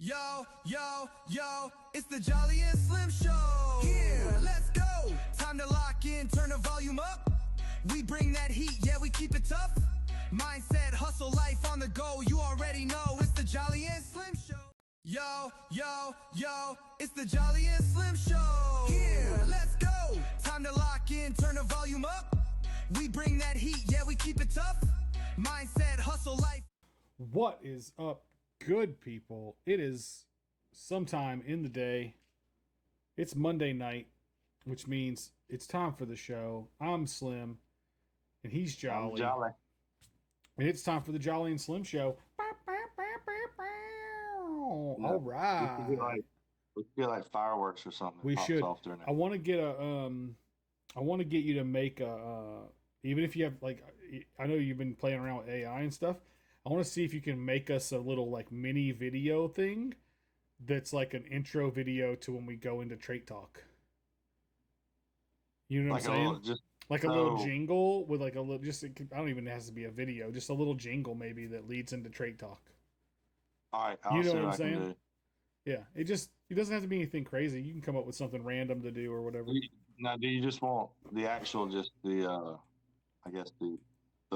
Yo, yo, yo, it's the Jolly and Slim Show. Yeah, let's go. Time to lock in, turn the volume up. We bring that heat, yeah, we keep it tough. Mindset, hustle, life on the go. You already know it's the Jolly and Slim Show. Yo, yo, yo, it's the Jolly and Slim Show. Yeah, let's go. Time to lock in, turn the volume up. We bring that heat, yeah, we keep it tough. Mindset, hustle, life. What is up, good people? It is sometime in the day. It's Monday night, which means it's time for the show. I'm Slim, and he's Jolly. I'm Jolly. And it's time for the Jolly and Slim Show. All right. We feel like fireworks or something. We should. Off during that. I want to get I want to get you to make a, even if you have, like, I know you've been playing around with AI and stuff. I want to see if you can make us a little, like, mini video thing that's like an intro video to when we go into Trait Talk. You know what I'm saying? Like a little jingle with like a little, I don't even have to be a video, just a little jingle maybe that leads into Trait Talk. All right, you know what I'm saying? Yeah, it doesn't have to be anything crazy. You can come up with something random to do or whatever. Now, do you just want the actual, just the, I guess the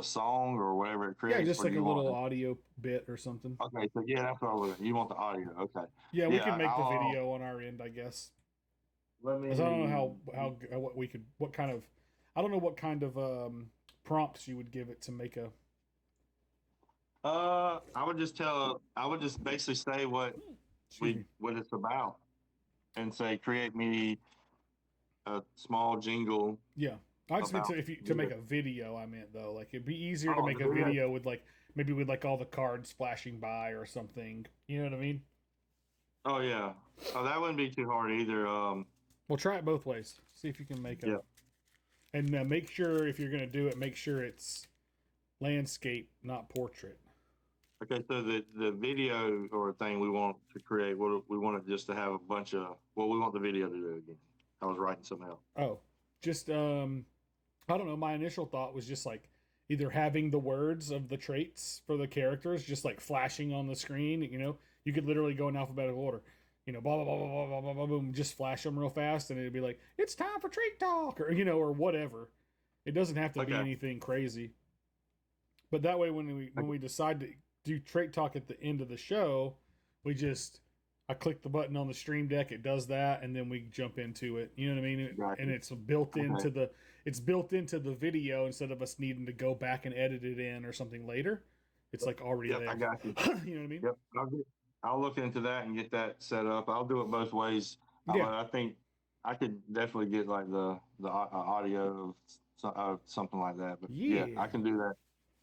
song or whatever it creates? Yeah, just like a little audio bit or something. Okay, so yeah, that's what I was. You want the audio? Okay. Yeah, we can make the video on our end, I guess. Because I don't know what kind of prompts you would give it to make a. I would just basically say what it's about, and say create me a small jingle. Yeah, I just meant to make a video. I meant though, like it'd be easier to make a video with maybe all the cards flashing by or something. You know what I mean? Oh yeah. Oh, that wouldn't be too hard either. Well, try it both ways. See if you can make it. Yeah. And make sure if you're going to do it, make sure it's landscape, not portrait. Okay, so the video or thing we want to create, we want it just to have a bunch of, we want the video to do again. I was writing something else. Oh, just, I don't know. My initial thought was just like either having the words of the traits for the characters just like flashing on the screen. You know, you could literally go in alphabetical order. You know, blah, blah, blah, blah, blah, blah, blah, boom, just flash them real fast, and it'd be like, it's time for Trait Talk, or, you know, or whatever. It doesn't have to be anything crazy. But that way, when we decide to do Trait Talk at the end of the show, I click the button on the stream deck, it does that, and then we jump into it. You know what I mean? Exactly. And it's built into the video instead of us needing to go back and edit it in or something later. It's like already there. I got you. You know what I mean? Yep. I'll look into that and get that set up. I'll do it both ways. Yeah. I think I could definitely get like the audio of something like that. But yeah, I can do that.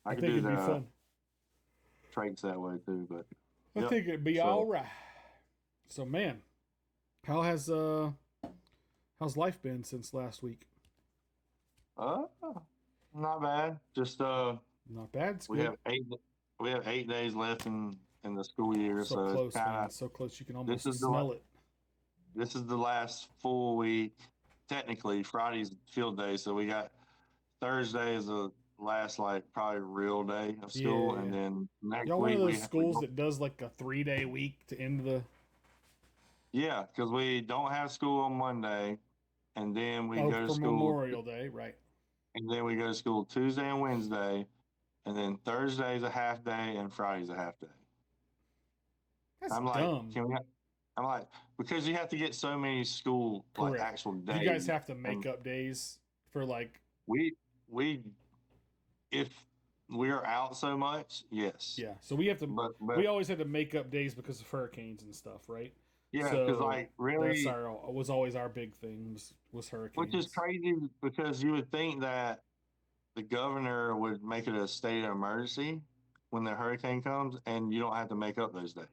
I think it'd be fun. Traits that way too. But I think it'd be all right. So man, how's life been since last week? Not bad. Just not bad. It's we good. have 8 days left in the school year, so close, it's kinda, man. So close you can almost smell it. This is the last full week. Technically, Friday's field day, so we got Thursday is the last probably real day of school, and then next Y'all week one of those schools that does like a 3-day week to end the. Yeah, because we don't have school on Monday, and then we go to for school Memorial Day, right? And then we go to school Tuesday and Wednesday, and then Thursday's a half day and Friday's a half day. That's dumb. I'm like, because you have to get so many school actual days. You guys have to make up days for if we're out so much, yes. Yeah, so we have to. But we always had to make up days because of hurricanes and stuff, right? Yeah, because really, was always our big thing was hurricanes. Which is crazy because you would think that the governor would make it a state of emergency when the hurricane comes, and you don't have to make up those days.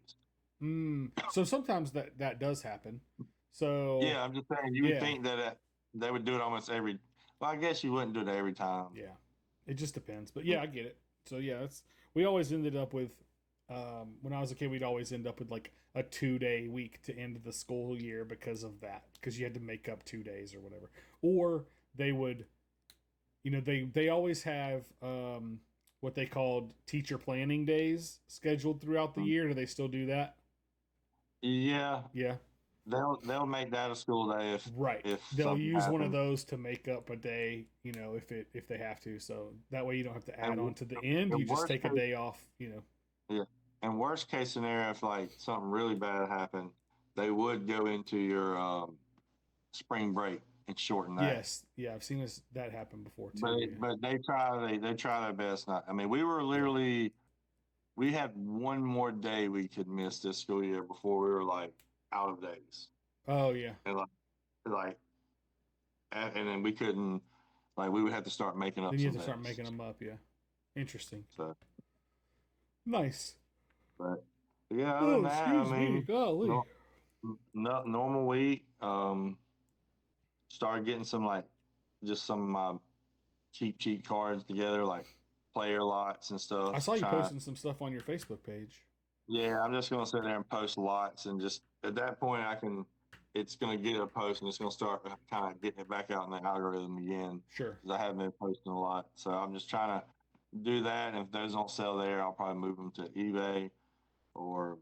So sometimes that does happen. So yeah, I'm just saying you would think that they would do it almost every. Well, I guess you wouldn't do it every time. Yeah, it just depends. But yeah, I get it. So yeah, we always ended up with. When I was a kid, we'd always end up with like a 2-day week to end the school year because of that. Because you had to make up 2 days or whatever. Or they would, you know, they always have what they called teacher planning days scheduled throughout the year. Do they still do that? Yeah, Yeah. they'll make that a school day Right. if They'll something use one of happens. those to make up a day, if they have to. So that way you don't have to add And on to the end. You in just worst take a case, day off. yeah. And worst case scenario, if like something really bad happened, they would go into your spring break and shorten that. Yes. Yeah, I've seen that happen before But too. Yeah. they try their best not. I mean, Yeah. we had one more day we could miss this school year before we were like out of days, Oh yeah. and like and then we couldn't, like, we would have to start making up Then you have some to start making days. them up. Yeah. Interesting. So, Nice. but yeah, other Oh, than that, I excuse me. mean, Golly. no, no normal week. Started getting some like just some of my cheat cards together, like player lots and I stuff. saw you Try, posting some stuff on your Facebook page. yeah, I'm just gonna sit there and post lots, and just at that point, I can. It's gonna get a post, and it's gonna start kind of getting it back out in the algorithm again Sure. because I haven't been posting a lot. So I'm just trying to do that. And if those don't sell there, I'll probably move them to eBay or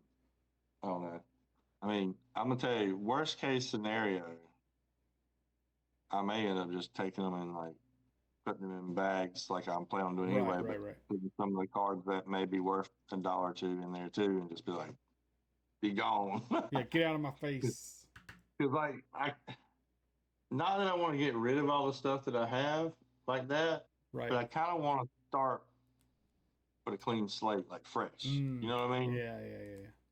I don't know. I mean, I'm gonna tell you, worst case scenario, I may end up just taking them and like putting them in bags like I'm planning on doing Right, anyway, but right, right. putting some of the cards that may be worth $1 or two in there too, and just be like, be gone. Yeah, get out of my face. Because like I, not that I want to get rid of all the stuff that I have like that, Right. but I kind of want to start with a clean slate, like fresh. You Mm. know what I mean? Yeah.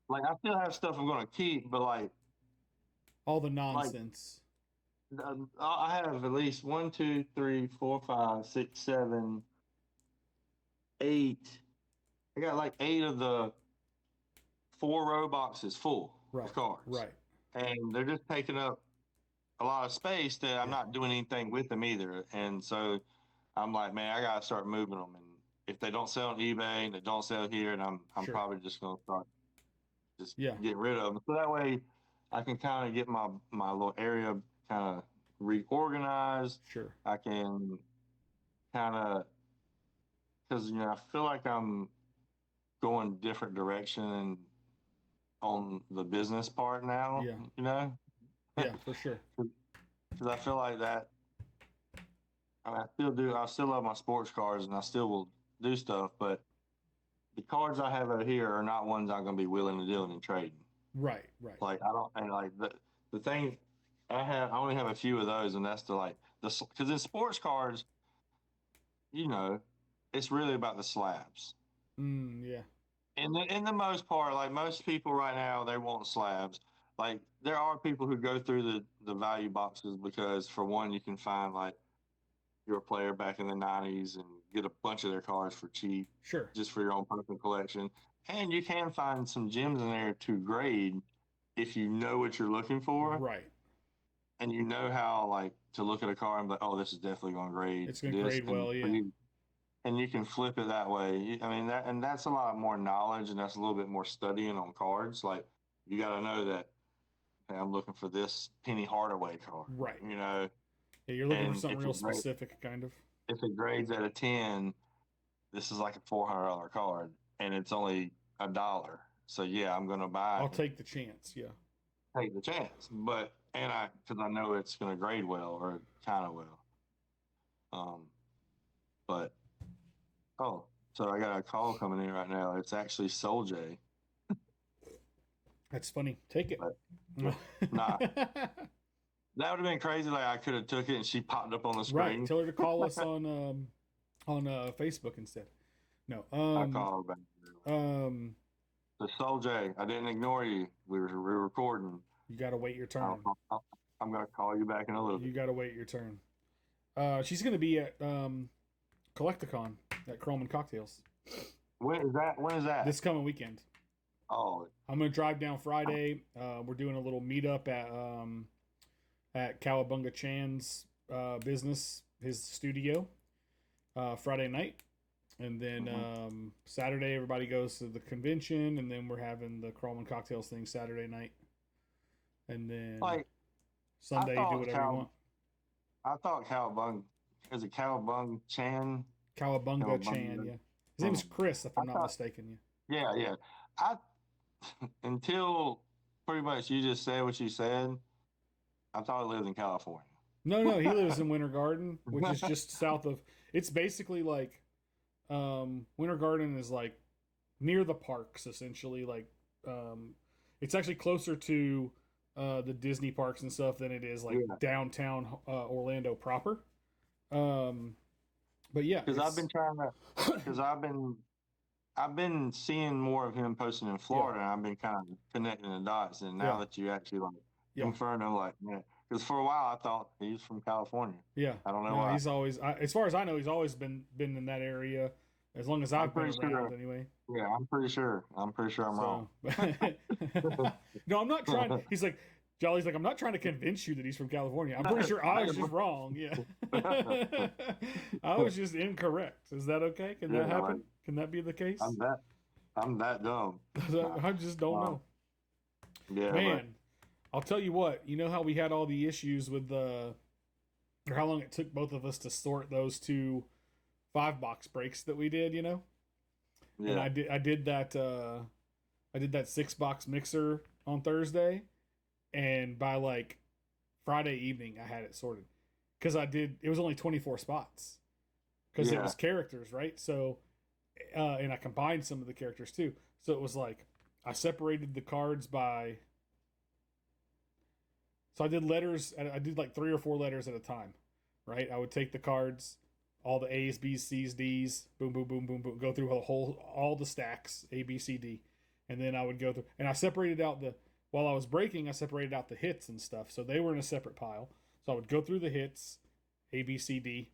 Like I still have stuff I'm going to keep, but All the like nonsense. I have at least one, two, three, four, five, six, seven, eight. I got like eight of the 4 row boxes full Right. of cards, Right. and they're just taking up a lot of space that I'm Yeah. not doing anything with them either. And so I'm like, man, I gotta start moving them. And if they don't sell on eBay and they don't sell here, and I'm Sure. probably just gonna start just Yeah. getting rid of them. So that way, I can kind of get my little area kind of reorganized. Sure. I can kind of, because I feel like I'm going different direction and on the business part now. Yeah. You know, Yeah, for sure. because I feel like that. I mean, I still do. I still love my sports cards, and I still will do stuff. But the cards I have out here are not ones I'm going to be willing to deal in trading. Right. Right. Like I don't, and like the thing I only have a few of those, and that's because in sports cards, you know, it's really about the slabs. Yeah. In the most part, like most people right now, they want slabs. Like there are people who go through the value boxes because for one, you can find like your player back in the '90s and get a bunch of their cards for cheap, Sure. just for your own personal collection. And you can find some gems in there to grade if you know what you're looking for Right. and you know how like to look at a card and be like, oh, this is definitely going to grade It's going to this, grade well. Yeah. and you can flip it that way. I mean that's a lot more knowledge and that's a little bit more studying on cards. Like you got to know that hey, I'm looking for this Penny Hardaway card, Right. Yeah, you're looking for and something real specific, kind of. if it grades at a 10, this is like a $400 card, and it's only $1. So yeah, I'm gonna buy I'll it, take the chance. Yeah. take the chance. But because I know it's gonna grade well or kind of well. Um, but oh, so I got a call coming in right now. It's actually Soul J. That's funny. Take it. But nah, that would have been crazy. Like I could have took it and she popped up on the screen. Right. Tell her to call us on Facebook instead. No. I called her back. The Soul J, I didn't ignore you. We were recording. You got to wait your turn. I'm gonna call you back in a little bit. You got to wait your turn. She's going to be at Collecticon at Chrome and Cocktails. When is that? This coming weekend. Oh, I'm going to drive down Friday. We're doing a little meetup at Cowabunga Chan's business, his studio, Friday night. And then Saturday, everybody goes to the convention. And then we're having the Chrome and Cocktails thing Saturday night. And then Sunday, you do whatever you want. I thought Cowabunga, is it Cowabunga Chan? Cowabunga Chan, yeah. His name is Chris, if I'm not mistaken. Yeah. I until pretty much you just said what you said. I thought he lived in California. No, he lives in Winter Garden, which is just south of. It's basically like, Winter Garden is like near the parks, essentially. Like, it's actually closer to the Disney parks and stuff than it is like Yeah. downtown Orlando proper. Um, but yeah, Because I've been trying to, because I've been seeing more of him posting in Florida, and I've been kind of connecting the dots. And now Yeah. that you actually like Yeah. confirmed, I'm like, man, because for a while I thought he's from California. Yeah, I don't know no, why. he's always, as far as I know, he's always been in that area as long as I've been pretty around. sure. Anyway, Yeah, I'm pretty sure. I'm wrong. no, I'm not trying. He's like, Jolly's like, I'm not trying to convince you that he's from California. I'm pretty sure I was just wrong. Yeah, I was just incorrect. Is that okay? Can that happen? Can that be the case? I'm that dumb. I just don't know. Yeah, man. I'll tell you what. You know how we had all the issues with or how long it took both of us to sort those two 5-box breaks that we did. You know. Yeah. And I did that 6-box mixer on Thursday, and by like Friday evening I had it sorted, because it was only 24 spots, because it was characters, right? So and I combined some of the characters too, so it was like I separated the cards by, so I did letters, I did like 3 or 4 letters at a time, right? I would take the cards, all the A's, B's, C's, D's, boom, boom, boom, boom, boom, go through all the stacks, A, B, C, D. And then I would go through, and I separated out while I was breaking, I separated out the hits and stuff. So they were in a separate pile. So I would go through the hits, A, B, C, D,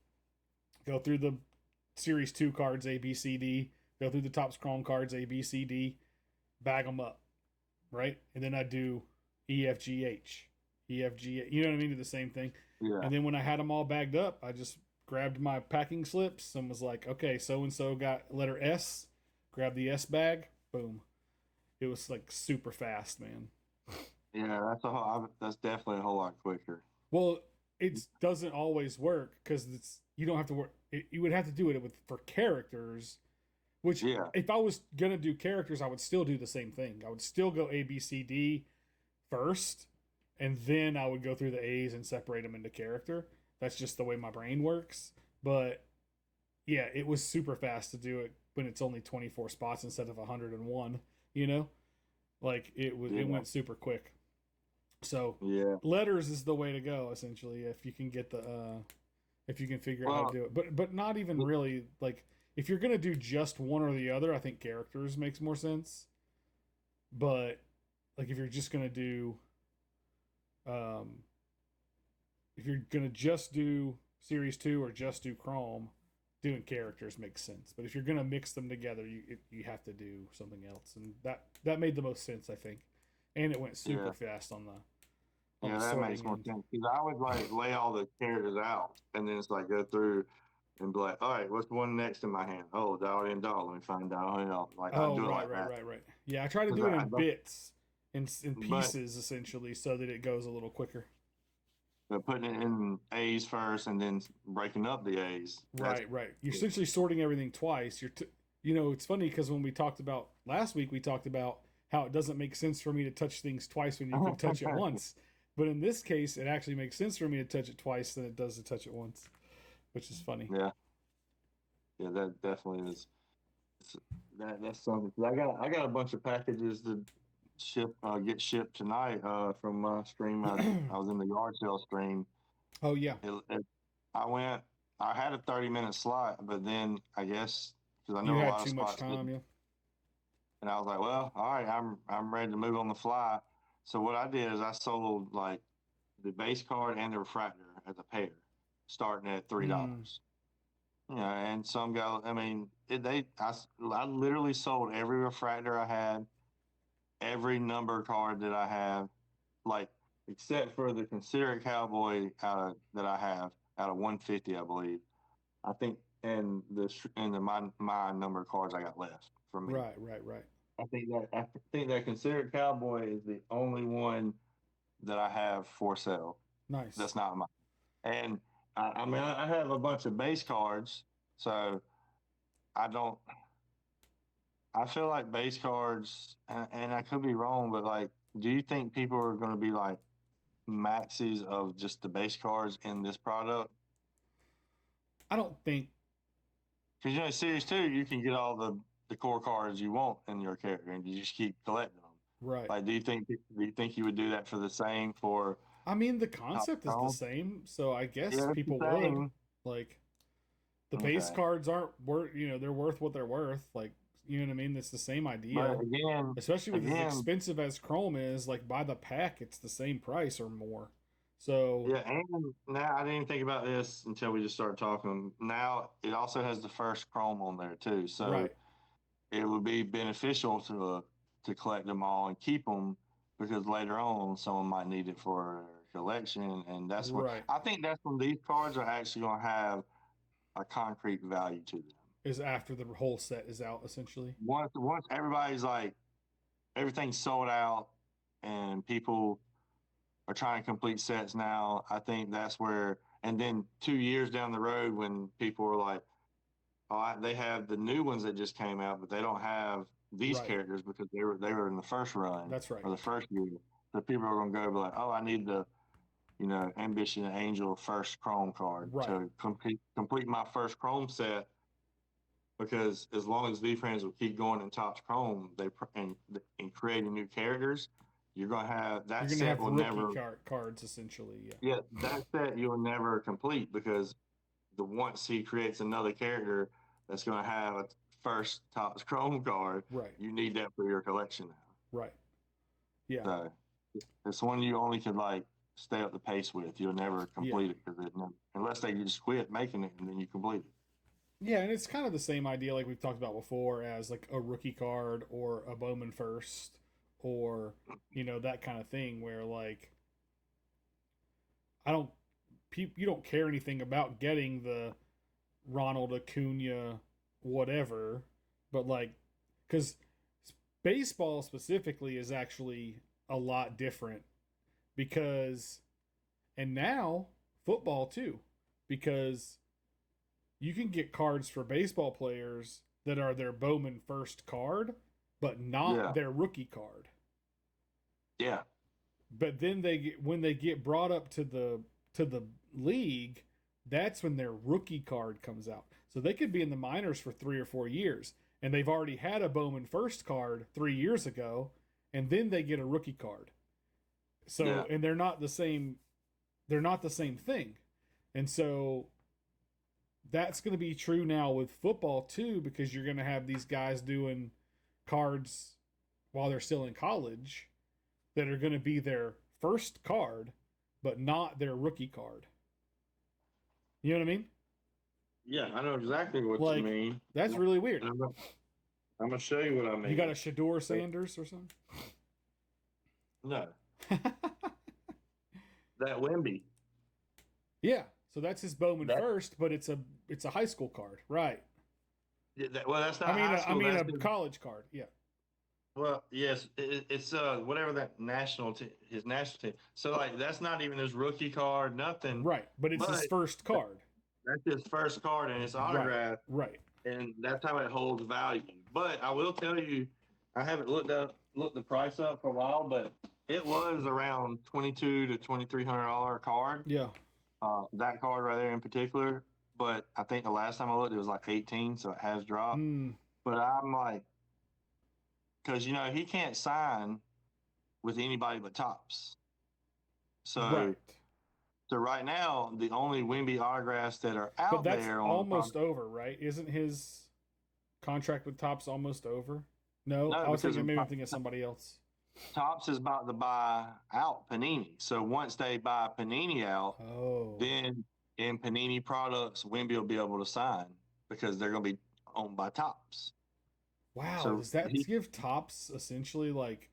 go through the Series 2 cards, A, B, C, D, go through the Topps Chrome cards, A, B, C, D, bag them up, right? And then I do E, F, G, H, E, F, G, you know what I mean? Do the same thing. Yeah. And then when I had them all bagged up, I just grabbed my packing slips and was like, okay, so-and-so got letter S, grab the S bag, boom. It was like super fast, man. Yeah, that's definitely a whole lot quicker. Well, it doesn't always work, because you don't have to work. You would have to do it for characters, which if I was gonna do characters, I would still do the same thing. I would still go A, B, C, D first, and then I would go through the A's and separate them into character. That's just the way my brain works. But yeah, it was super fast to do it when it's only 24 spots instead of 101, you know? Like it went super quick. So letters is the way to go, essentially, if you can get if you can figure out how to do it. But not even really, like, if you're gonna do just one or the other, I think characters makes more sense. But like if you're just gonna do if you're gonna just do Series 2 or just do Chrome, doing characters makes sense. But if you're gonna mix them together, you have to do something else, and that made the most sense, I think. And it went super fast on the that makes more sense, because I would like lay all the characters out, and then it's like go through and be like, all right, what's the one next in my hand? Oh, Dollar and Dollar. Let me find Dollar. Like I do it like that. Right. Yeah, I try to do it in bits, in pieces, essentially, so that it goes a little quicker. But putting it in A's first and then breaking up the A's. Right. You're essentially sorting everything twice. It's funny, because when we talked about last week, we talked about how it doesn't make sense for me to touch things twice when you can touch it once. But in this case, it actually makes sense for me to touch it twice than it does to touch it once, which is funny. Yeah, that definitely is. That's something. I got a bunch of packages to get shipped tonight from my stream. I was in the yard sale stream. Oh yeah. I had a 30-minute slot, but then I guess because I know you a had lot of too much spots time, yeah. And I was like, well, all right, I'm ready to move on the fly. So what I did is I sold like the base card and the refractor as a pair, starting at $3. And some guy, I mean, I literally sold every refractor I had, every number card that I have, like except for the Considerate Cowboy that I have out of 150, I believe. I think, and my number cards I got left from me. Right. I think that Considered Cowboy is the only one that I have for sale. Nice. That's not mine. And I mean, I have a bunch of base cards, so I feel like base cards, and I could be wrong, but like do you think people are going to be like maxis of just the base cards in this product? I don't think Because Series 2, you can get all the core cards you want in your character, and you just keep collecting them. right. Like, do you think you would do that for the same for I mean, the Top concept is the Chrome? same, so I guess Yeah, it's the people would. same. Like the base Okay, cards aren't worth, they're worth what they're worth. Like, you know what I mean? It's the same but idea. again, Especially with as again, expensive as Chrome is, like by the pack, it's the same price or more. So, yeah, and now I didn't even think about this until we just started talking. Now it also has the first Chrome on there too, so right, it would be beneficial to collect them all and keep them because later on someone might need it for a collection, and right. I think that's when these cards are actually going to have a concrete value to them. Is after the whole set is out, essentially. Once everybody's like everything's sold out and people are trying to complete sets now, I think that's where. And then 2 years down the road, when people are like, "Oh, they have the new ones that just came out, but they don't have these Right. characters because they were in the first run That's right. or the first year." So people are going to go be like, "Oh, I need the Ambition Angel first Chrome card Right. to complete my first Chrome set." Because as long as V-Friends will keep going in Topps Chrome, and creating new characters, you're gonna have You're that gonna set have will rookie never. cards, essentially. Yeah. Yeah, that set you'll never complete because the once he creates another character that's gonna have a first Topps Chrome card, Right. you need that for your collection now. Right. Yeah. So it's one you only could like stay up the pace with. You'll never Yeah. complete it unless they just quit making it and then you complete it. Yeah, and it's kind of the same idea like we've talked about before as like a rookie card or a Bowman first or that kind of thing where like I don't you don't care anything about getting the Ronald Acuna whatever, but like cuz baseball specifically is actually a lot different because and now football too because you can get cards for baseball players that are their Bowman first card, but not Yeah, their rookie card. yeah, But then when they get brought up to the league, that's when their rookie card comes out. So they could be in the minors for 3 or 4 years, and they've already had a Bowman first card 3 years ago, and then they get a rookie card. yeah. So and they're not the same. They're not the same thing, and so that's going to be true now with football too because you're going to have these guys doing cards while they're still in college that are going to be their first card but not their rookie card. You know what I mean? Yeah, I know exactly what you Like mean. that's really weird. And I'm gonna show you what I mean. You got a Shador Sanders or something? No, that Wimby. Yeah, so that's his Bowman That, first, but it's a high school card, right? well, that's not I mean high a, I school. mean That's a college card. Yeah. well, yes, it's whatever that his national team. So like that's not even his rookie card, nothing. Right, but it's But his first card. that's his first card and it's Right. autographed, Right. and that's how it holds value. But I will tell you, I haven't looked the price up for a while, but it was around $2,200 to $2,300 a card. Yeah. That card right there in particular. But I think the last time I looked, it was like 18, so it has dropped. Mm, But I'm like, because he can't sign with anybody but Tops. So, right. so right now, the only Wimby autographs that are But out that's there almost over, right? Isn't his contract with Topps almost over? No, no, I was because thinking maybe I'm thinking of somebody else. Tops is about to buy out Panini. So once they buy Panini out, Oh, then in Panini products, Wimby will be able to sign because they're going to be owned by Tops. wow! So Does that give Topps essentially like?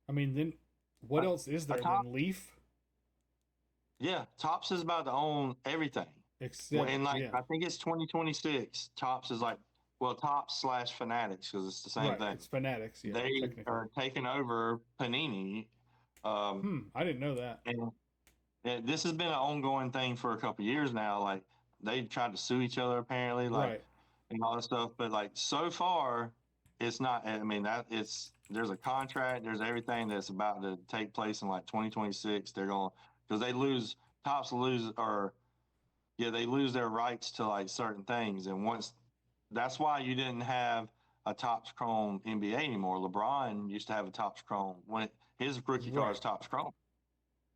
I mean, then what a, else is a there top, then? Leaf, yeah, Tops is about to own everything. except And like yeah, I think it's 2026. Tops is like Tops / Fanatics because it's the same right. thing. It's Fanatics, yeah, They technically. are taking over Panini. I didn't know that. And this has been an ongoing thing for a couple of years now. Like they tried to sue each other apparently, like Right. and all that stuff. But like so far, it's not. I mean that it's there's a contract, there's everything that's about to take place in like 2026. They're going because they lose Tops lose or yeah, they lose their rights to like certain things, and once that's why you didn't have a Topps Chrome NBA anymore. LeBron used to have a Topps Chrome when his rookie card is Right. Topps Chrome.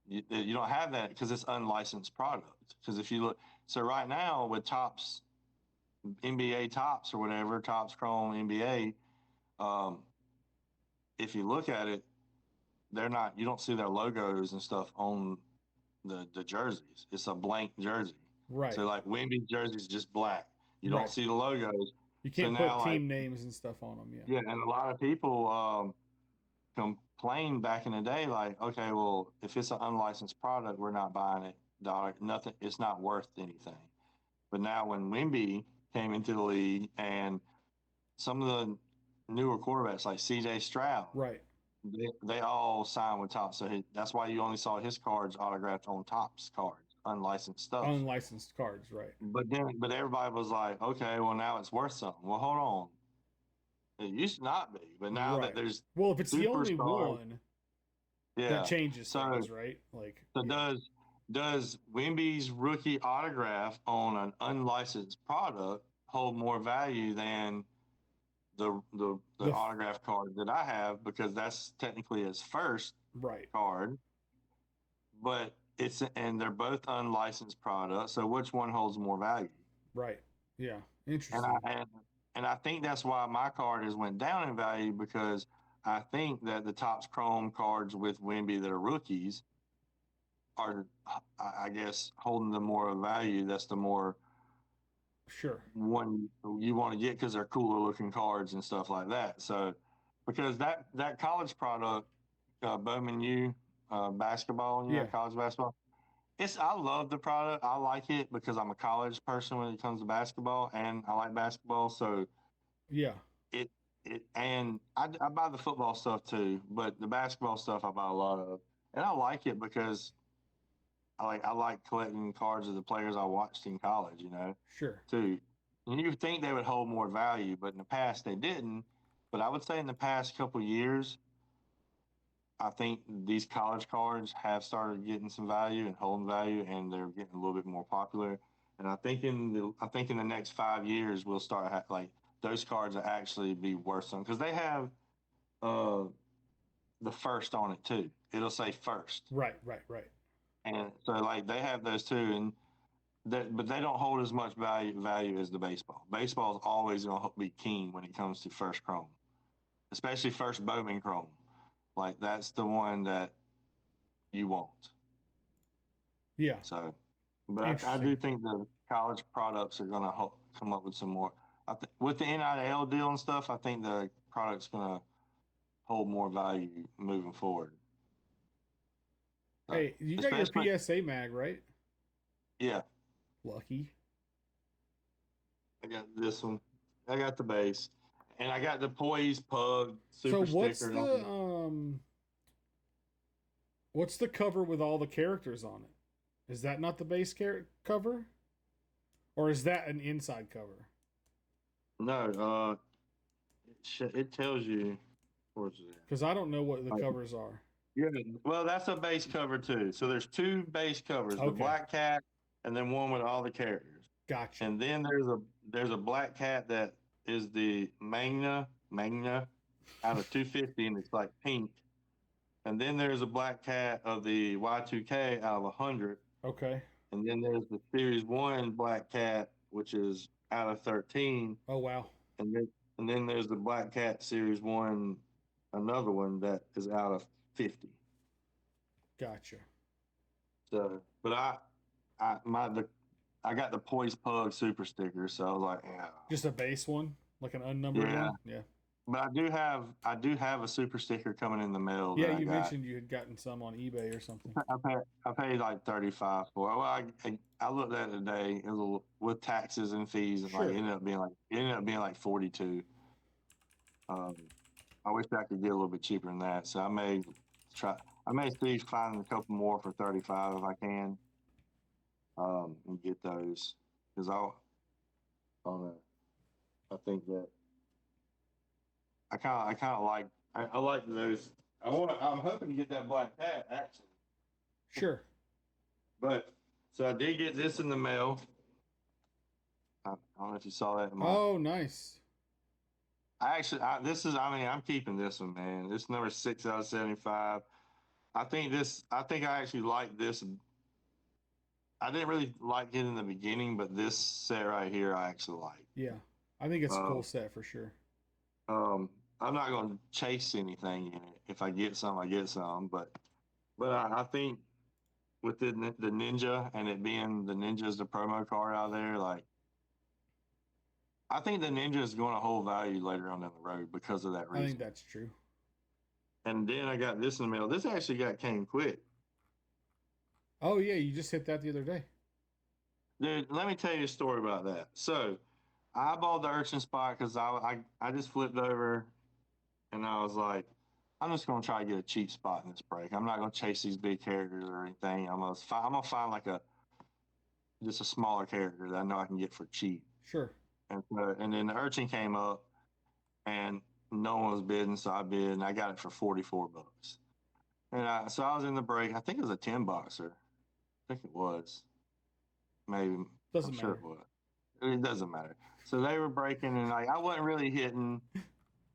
You don't have that because it's unlicensed product. Because if you look, so right now with Topps NBA Topps or whatever Topps Chrome NBA, um, if you look at it, they're not. You don't see their logos and stuff on the jerseys. It's a blank jersey. Right. So like Wemby's jersey is just black. You don't Right. see the logos. You So can't put now like team names and stuff on them. Yeah. yeah, and a lot of people complained back in the day like, okay, well if it's an unlicensed product, we're not buying it. Nothing. It's not worth anything. But now when Wemby came into the league and some of the newer quarterbacks like C.J. Stroud, Right. they all signed with Topps. So that's why you only saw his cards autographed on Topps cards, unlicensed stuff. Unlicensed cards. Right. But everybody was like, okay, well now it's worth something. Well, hold on. It used to not be, but now that Right. there's Well, if it's the only superstars, one, that yeah. changes So things, right? Like, so yeah. does Wimby's rookie autograph on an unlicensed product hold more value than the The autograph card that I have because that's technically his first right. card, but and they're both unlicensed products. So which one holds more value? Right. Yeah. And Interesting. I think that's why my card has went down in value because I think that the Topps Chrome cards with Wimby that are rookies are, I guess, holding the more value. That's the more Sure. one you want to get because they're cooler looking cards and stuff like that. So because that college product, Bowman U basketball, Yeah. college basketball. I love the product. I like it because I'm a college person when it comes to basketball, and I like basketball. So Yeah. it and I buy the football stuff too, but the basketball stuff I buy a lot of, and I like it because I like collecting cards of the players I watched in college. Sure. Too. And you think they would hold more value, but in the past they didn't. But I would say in the past couple of years, I think these college cards have started getting some value and holding value, and they're getting a little bit more popular. And I think in the next 5 years we'll start like those cards will actually be worth some because they have uh, the first on it too. It'll say first, Right. Right. Right. and so like they have those too, and but they don't hold as much value as the baseball. Baseball is always going to be king when it comes to first chrome, especially first Bowman chrome. Like that's the one that you want. Yeah. So, but I Interesting. do think the college products are going to come up with some more. With the NIL deal and stuff, I think the product's going to hold more value moving forward. So, Hey, you got your especially, PSA mag, right? yeah, Lucky. I got this one. I got the base, and I got the Poise Pug So super sticker. what's the cover with all the characters on it? Is that not the base cover? Or is that an inside cover? No, it tells you. Where's it? Because I don't know what the covers are. Yeah, well, that's a base cover too. So there's two base covers: the Okay. black cat, and then one with all the characters. Gotcha. And then there's a black cat that is the Magna out of 250, and it's like pink. And then there's a black cat of the Y2K out of 100. Okay. And then there's the Series 1 black cat, which is out of 13. Oh, wow. And then there's the black cat Series 1, another one that is out of 50. Gotcha. So, but I got the Poise Pug super sticker, so I was like, yeah. Just a base one? Like an unnumbered Yeah. one? Yeah. But I do have a super sticker coming in the mail. Yeah, that you I got. mentioned you had gotten some on eBay or something. I paid like 35 for it. Well, I looked at it today. It was with taxes and fees, and Sure. it ended up being like 42. I wish I could get a little bit cheaper than that. So I may see finding a couple more for 35 if I can, and get those because I don't know. I think that I kind of like I like those. I'm hoping to get that black cat actually. Sure. But so I did get this in the mail. I don't know if you saw that in my. Oh, nice. I'm keeping this one, man. This number 6 out of 75. I think I actually like this. I didn't really like it in the beginning, but this set right here, I actually like. Yeah. I think it's a cool Um, set for sure. I'm not going to chase anything in it. If I get some, I get some. But I think with the Ninja and it being the Ninja's the promo card out there, like I think the Ninja is going to hold value later on down the road because of that I think reason. that's true. And then I got this in the mail. This actually came quick. Oh, yeah. You just hit that the other day. Dude, let me tell you a story about that. So I bought the urchin spot because I just flipped over and I was like, I'm just gonna try to get a cheap spot in this break. I'm not gonna chase these big characters or anything. I'm gonna find like just a smaller character that I know I can get for cheap. Sure. And then the urchin came up and no one was bidding, so I bid and I got it for $44. So I was in the break. I think it was a 10 boxer. I think it was. Maybe Doesn't I'm sure matter. it was. It doesn't matter. So they were breaking, and like I wasn't really hitting.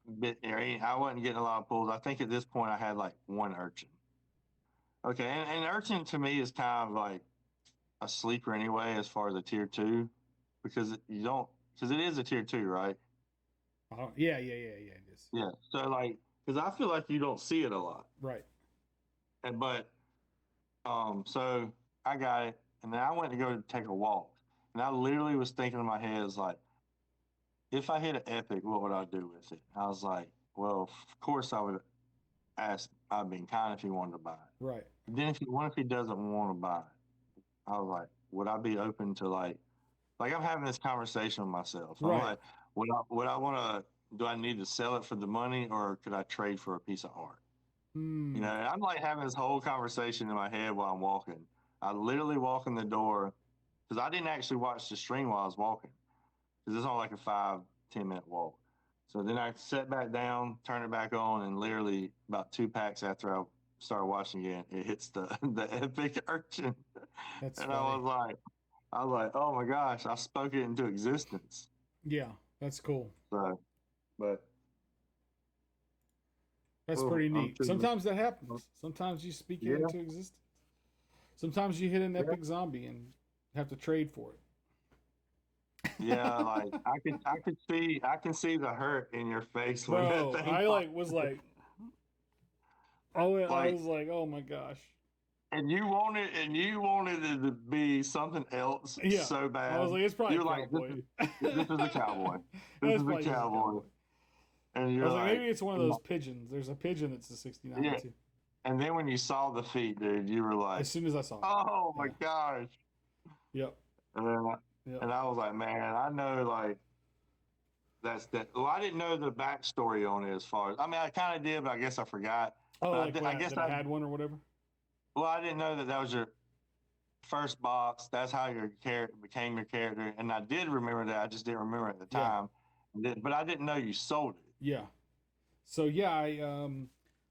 I wasn't getting a lot of pulls. I think at this point I had like one urchin. Okay, and urchin to me is kind of like a sleeper anyway, as far as a tier two, because it is a tier two, right? Yeah. It is. Yeah. So like, because I feel like you don't see it a lot, Right. so I got it, and then I went to go take a walk, and I literally was thinking in my head, is like, if I hit an epic, what would I do with it? I was like, well, of course I would ask. I'd be kind if he wanted to buy it. Right. Then what if he doesn't want to buy it? I was like, would I be open to like I'm having this conversation with myself. I'm Right. like, would I want to? Do I need to sell it for the money, or could I trade for a piece of art? Hmm. And I'm like having this whole conversation in my head while I'm walking. I literally walk in the door because I didn't actually watch the stream while I was walking because it's on like a 5-10 minute walk. So then I sat back down, turn it back on, and literally about 2 packs after I started watching it, it hits the the epic urchin, That's and funny. I was like, oh my gosh, I spoke it into existence. Yeah. That's cool. So, but That's oh, pretty I'm neat. too, Sometimes that happens. Sometimes you speak it yeah, into existence. Sometimes you hit an yeah, epic zombie and have to trade for it. yeah. Like I can see the hurt in your face when that Bro, thing I popped. like was like, oh, I Like, was like, oh my gosh. and you wanted it to be something else Yeah. so I bad. was like, it's probably You're a like, cowboy. this is a cowboy. This That's is a probably just a cowboy. cowboy. And I you're was like, maybe like, it's one of those pigeons. There's a pigeon that's a 69 yeah. too. And then when you saw the feet, dude, you were As like, soon as I saw it. oh my Yeah. gosh. Yep. And then Yep. and I was like, man, I know like that's that. Well, I didn't know the backstory on it as far as I mean, I kind of did, but I guess I forgot. Oh, But like when I guess that I had one or whatever. well, I didn't know that was your first box. That's how your character became your character. And I did remember that. I just didn't remember at the Yeah. time. But I didn't know you sold it. Yeah. So yeah,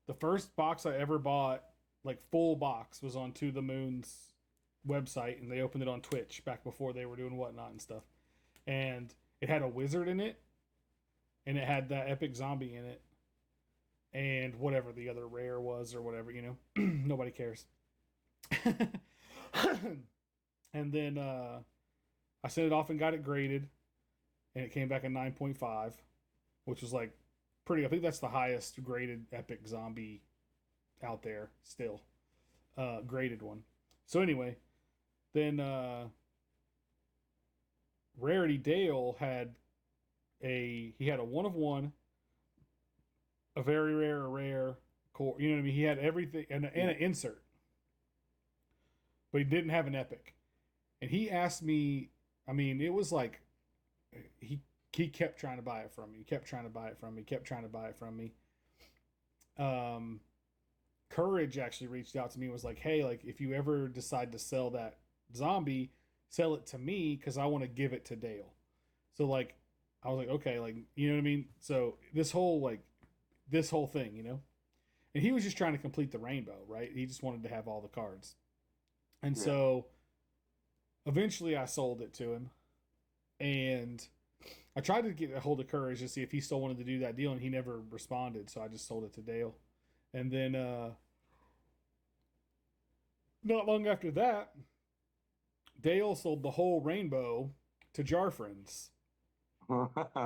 the first box I ever bought, like full box, was on To the Moon's website, and they opened it on Twitch back before they were doing whatnot and stuff. And it had a wizard in it, and it had that epic zombie in it, and whatever the other rare was or whatever, nobody cares. And then I sent it off and got it graded, and it came back a 9.5, which was like pretty. I think that's the highest graded epic zombie out there still, graded one. So anyway, then Rarity Dale had he had a 1 of 1, a very rare, a rare core. You know what I mean? He had everything and an insert, but he didn't have an epic. And he asked me. I mean, it was like he kept trying to buy it from me. He kept trying to buy it from me. Kept trying to buy it from me. Courage actually reached out to me and was like, hey, like if you ever decide to sell that zombie, sell it to me because I want to give it to Dale. So like I was like, okay, like you know what I mean? So this whole like this whole thing, you know. And he was just trying to complete the rainbow, right? He just wanted to have all the cards. And so eventually I sold it to him. And I tried to get a hold of Courage to see if he still wanted to do that deal, and he never responded. So I just sold it to Dale. And then not long after that, Dale sold the whole rainbow to Jar Friends.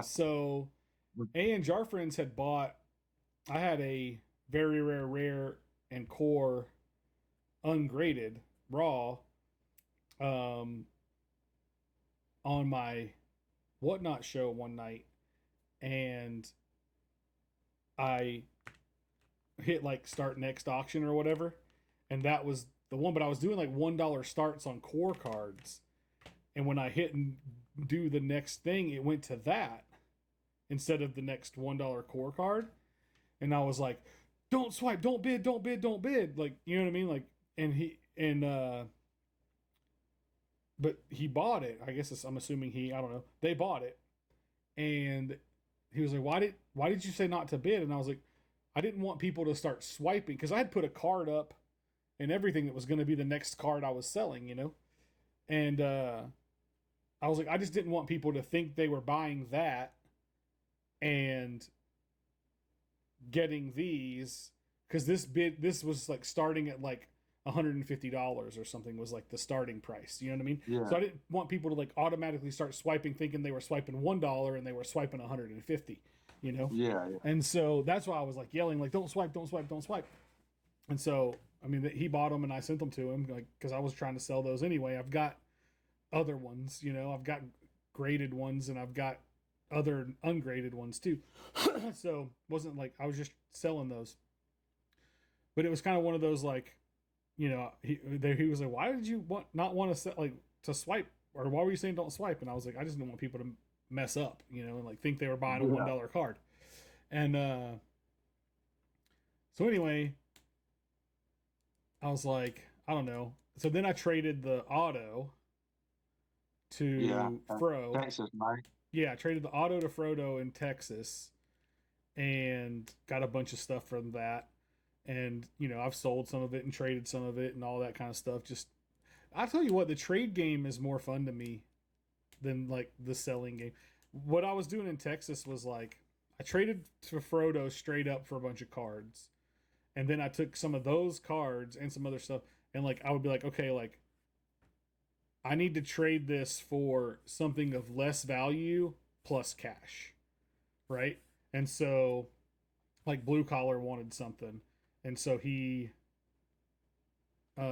So A and Jar Friends had bought, I had a very rare and core ungraded raw on my Whatnot show one night, and I hit like start next auction or whatever, and that was the one. But I was doing like $1 starts on core cards, and when I hit and do the next thing, it went to that instead of the next $1 core card. And I was like, don't swipe, don't bid, don't bid, don't bid. Like, you know what I mean? Like, but he bought it. I guess I'm assuming I don't know. They bought it. And he was like, why did you say not to bid? And I was like, I didn't want people to start swiping, because I had put a card up and everything that was going to be the next card I was selling, you know? And I was like, I just didn't want people to think they were buying that and getting these, because this was like starting at like $150 or something was like the starting price. You know what I mean? Yeah. So I didn't want people to like automatically start swiping thinking they were swiping $1 and they were swiping 150, you know? Yeah. And so that's why I was like yelling, like, don't swipe, don't swipe, don't swipe. And so, I mean, he bought them and I sent them to him, like, because I was trying to sell those anyway. I've got other ones, you know, I've got graded ones and I've got other ungraded ones too. So wasn't like I was just selling those. But it was kind of one of those, like, you know, he was like, why did you not want to swipe, or why were you saying don't swipe? And I was like, I just didn't want people to mess up, you know, and like think they were buying a $1 card. And so anyway, I was like, I don't know. So then I traded the auto to Fro. Texas, Mike. Yeah, I traded the auto to Frodo in Texas and got a bunch of stuff from that. And, you know, I've sold some of it and traded some of it and all that kind of stuff. Just, I'll tell you what, the trade game is more fun to me than like the selling game. What I was doing in Texas was like, I traded to Frodo straight up for a bunch of cards. And then I took some of those cards and some other stuff. And like, I would be like, okay, like, I need to trade this for something of less value plus cash. Right? And so, like, Blue Collar wanted something. And so he, you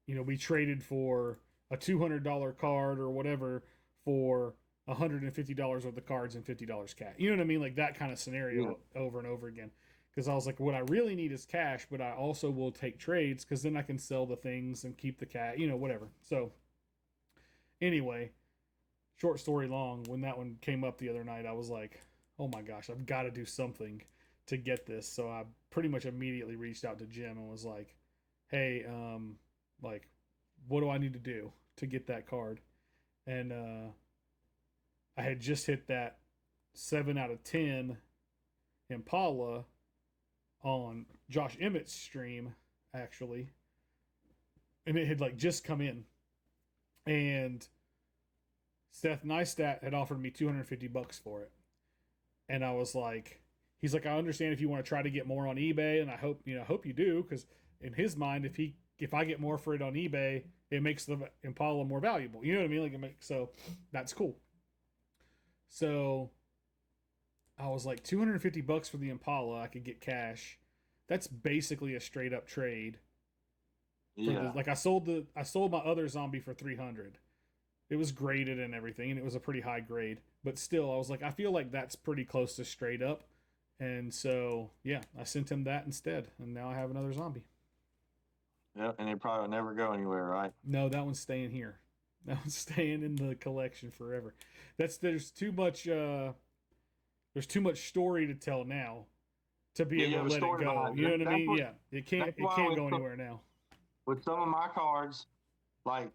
know, we traded for a $200 card or whatever for $150 worth of cards and $50 cash. You know what I mean? Like that kind of scenario over and over again. Because I was like, what I really need is cash, but I also will take trades because then I can sell the things and keep the cash, you know, whatever. So anyway, short story long, when that one came up the other night, I was like, oh my gosh, I've got to do something to get this. So I pretty much immediately reached out to Jim and was like, hey, like, what do I need to do to get that card? And I had just hit that 7 out of 10 Impala on Josh Emmett's stream, actually. And it had like just come in. And Seth Neistat had offered me $250 for it. And I was like, he's like, I understand if you want to try to get more on eBay, and I hope you do, because in his mind, if I get more for it on eBay, it makes the Impala more valuable. You know what I mean? Like so that's cool. So I was like, $250 for the Impala, I could get cash. That's basically a straight up trade. Yeah. Like I sold my other zombie for $300. It was graded and everything, and it was a pretty high grade. But still, I was like, I feel like that's pretty close to straight up. And so, yeah, I sent him that instead, and now I have another zombie. Yeah, and it probably will never go anywhere, right? No, that one's staying here. That one's staying in the collection forever. There's too much story to tell now to be able to let it go. You know what I mean? Yeah, it can't go anywhere now. With some of my cards, like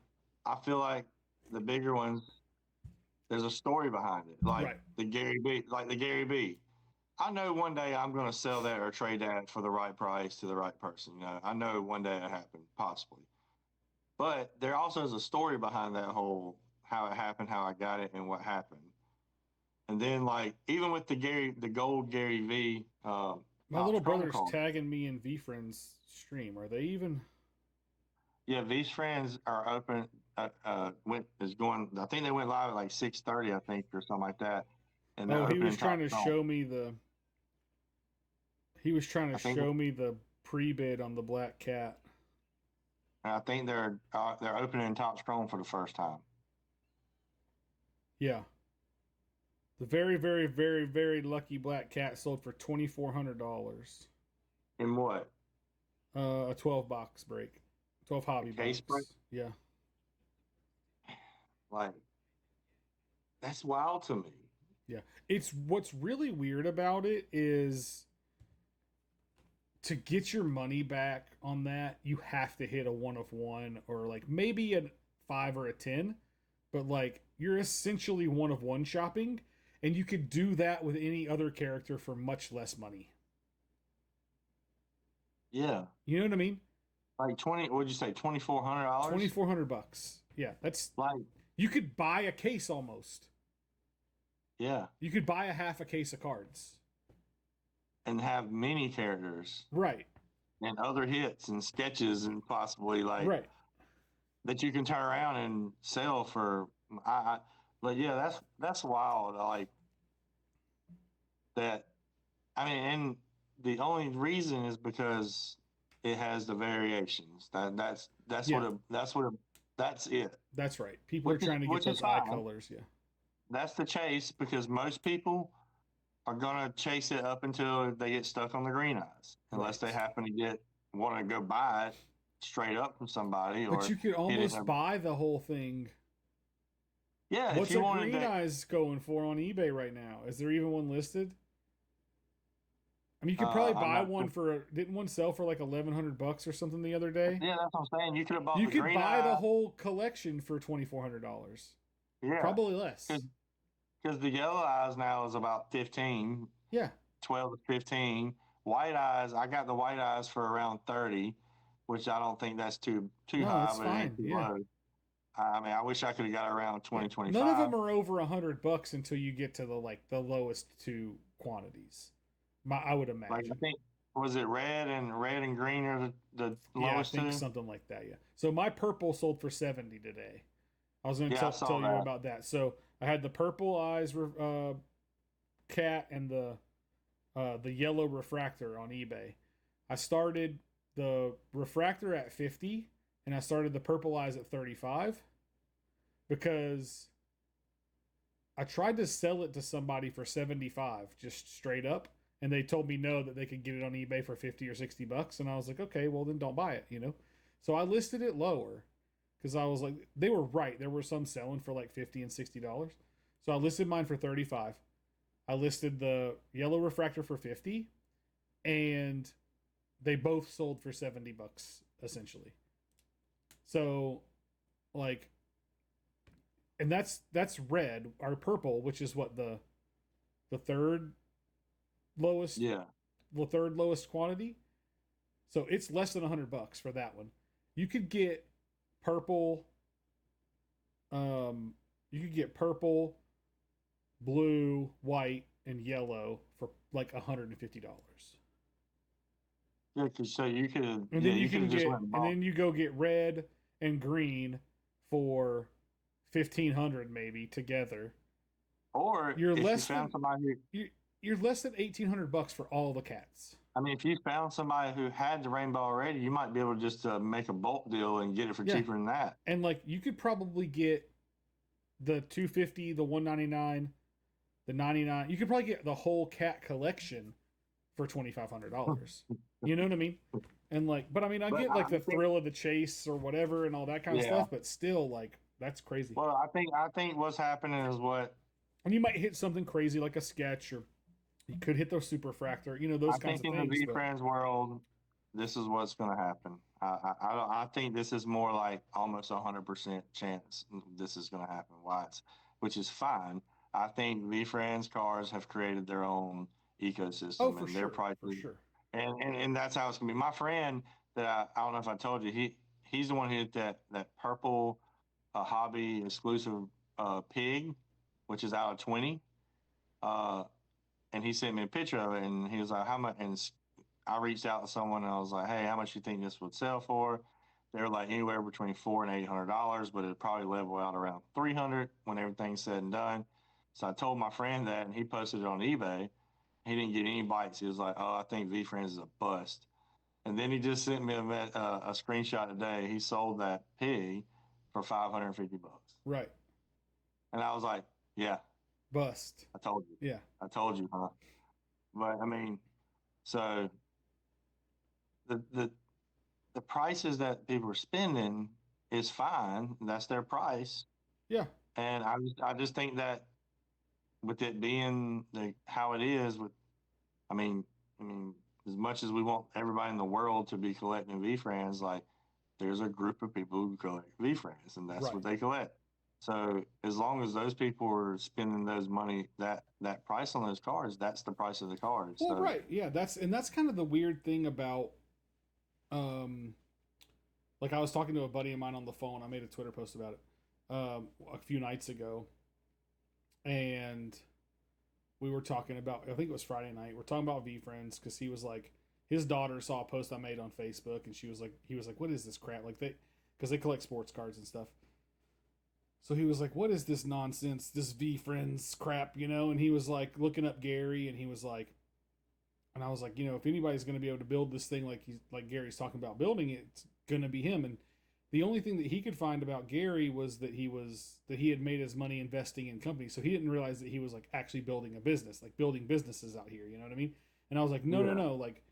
I feel like the bigger ones, there's a story behind it. Like the Gary B. I know one day I'm going to sell that or trade that for the right price to the right person. You know, I know one day it happened, possibly. But there also is a story behind that whole how it happened, how I got it, and what happened. And then like even with the gold Gary V My Topps little Chrome brother's card, tagging me in VFriend's stream. Are they even? yeah, these friends are open. Went is going. I think they went live at like 6:30, I think, or something like that. And they're Oh, he was opening trying Top to Chrome. show me the. He was trying to I think show me the pre-bid on the Black Cat. I think they're opening Topps Chrome for the first time. Yeah, the very, very, very, very lucky Black Cat sold for $2,400. In what? A 12 box break, 12 hobby Case break? box. Yeah, Like that's wild to me. yeah. It's what's really weird about it is to get your money back on that, you have to hit a 1 of 1 or like maybe a 5 or a 10, but like you're essentially 1 of 1 shopping, and you could do that with any other character for much less money. Yeah. You know what I mean? Like 20, what'd you say, $2,400? $2,400. Yeah, that's Like, you could buy a case almost. yeah. You could buy a half a case of cards. And have many characters Right. and other hits and sketches and possibly like Right. that you can turn around and sell for but yeah, that's wild. Like that. I mean, and the only reason is because it has the variations. That's Yeah. that's it. That's right. People are trying to get those eye colors. Yeah. That's the chase because most people are gonna chase it up until they get stuck on the green eyes, unless Right. they happen to want to go buy it straight up from somebody or But you could hit it. almost buy the whole thing. Yeah, What's if you a wanted green that, eyes going for on eBay right now? Is there even one listed? I mean, you could probably I'm buy not one for. Didn't one sell for like $1,100 or something the other day? Yeah, that's what I'm saying. You could have bought You the could green buy the eye. whole collection for $2,400. Yeah, Probably less. because the yellow eyes now is about 15, Yeah. 12 to 15. White eyes, I got the white eyes for around 30, which I don't think that's too No, high, that's but it ain't fine. too Yeah. low. I mean, I wish I could have got around Yeah. 20, None of 25. them are over $100 until you get to the lowest two quantities. I would Like I imagine. think was it red and green are the Yeah, I lowest think two? something like that. Yeah. So my purple sold for 70 today. I was going to Yeah, I saw tell you that. about that. So I had the purple eyes cat and the yellow refractor on eBay. I started the refractor at 50 and I started the purple eyes at 35 because I tried to sell it to somebody for 75 just straight up, and they told me no, that they could get it on eBay for 50 or $60, and I was like, okay, well then don't buy it. So I listed it lower because I was like, they were right. There were some selling for like $50 and $60. So I listed mine for 35. I listed the yellow refractor for 50, and they both sold for $70 essentially. So like, and that's red or purple, which is what the third lowest, Yeah. the third lowest quantity. So it's less than $100 for that one. You could get purple. You could get purple, blue, white, and yellow for like $150. Yeah, so you could have And yeah, then you you could can have just get, went and and bought. then you go get red and green for 1,500 maybe together. Or You're if you less found than somebody who you're less than $1,800 for all the cats. I mean, if you found somebody who had the rainbow already, you might be able to just make a bulk deal and get it for Yeah. cheaper than that. And like you could probably get the 250, the 199, the 99. You could probably get the whole cat collection for $2,500. You know what I mean? And like, but I mean, I But get like I the think- thrill of the chase or whatever and all that kind of Yeah. stuff, but still, like, that's crazy. Well, I think what's happening is what And you might hit something crazy like a sketch, or you could hit those superfractor, those I kinds think of in the things. V But Friends world, this is what's going to happen. I think this is more like almost 100% chance this is going to happen. Which is fine. I think V Friends cars have created their own Oh, ecosystem, for and their sure, for prices, sure. and that's how it's gonna be. My friend that I don't know if I told you, he's the one who hit that purple hobby exclusive pig, which is out of 20. Uh, and he sent me a picture of it, and he was like, "How much?" And I reached out to someone, and I was like, "Hey, how much you think this would sell for?" They were like anywhere between $400 and $800, but it'd probably level out around 300 when everything's said and done. So I told my friend that, and he posted it on eBay. He didn't get any bites. He was like, "Oh, I think V Friends is a bust." And then he just sent me a screenshot today. He sold that pig for $550, Right. and I was like, "Yeah, Bust. I told you, Yeah. I told you, huh?" But I mean, so the the prices that people are spending is fine. That's their price, Yeah. and I just think that with it being how it is, with I mean I mean as much as we want everybody in the world to be collecting V friends, like there's a group of people who collect V friends, and that's Right. what they collect. So as long as those people are spending those money, that price on those cards, that's the price of the cards. Well, So right. Yeah, that's kind of the weird thing about um like I was talking to a buddy of mine on the phone. I made a Twitter post about it a few nights ago, and we were talking about, I think it was Friday night. We're talking about V Friends because he was like, his daughter saw a post I made on Facebook, and he was like, "What is this crap?" Like because they collect sports cards and stuff. So he was like, "What is this nonsense? This V Friends crap?" And he was like looking up Gary, and he was like, and I was like, if anybody's going to be able to build this thing like Gary's talking about building it, it's going to be him. And the only thing that he could find about Gary was that he had made his money investing in companies. So he didn't realize that he was like actually building a business, like building businesses out here. You know what I mean? And I was like, no, yeah, no, no. Like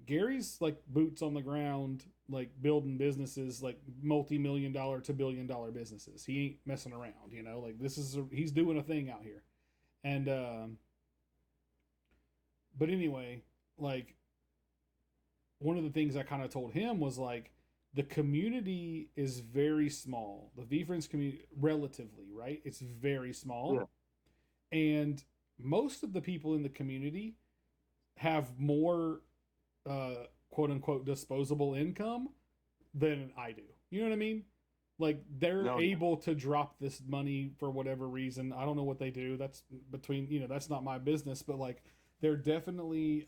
Gary's like boots on the ground, like building businesses, like multi-million-dollar to billion-dollar businesses. He ain't messing around. Like he's doing a thing out here. And but anyway, like one of the things I kind of told him was like the community is very small. The V Friends community, relatively, right? It's very yeah, small, and most of the people in the community have more quote unquote disposable income than I do. You know what I mean? Like they're no, able to drop this money for whatever reason. I don't know what they do. That's between, that's not my business, but like they're definitely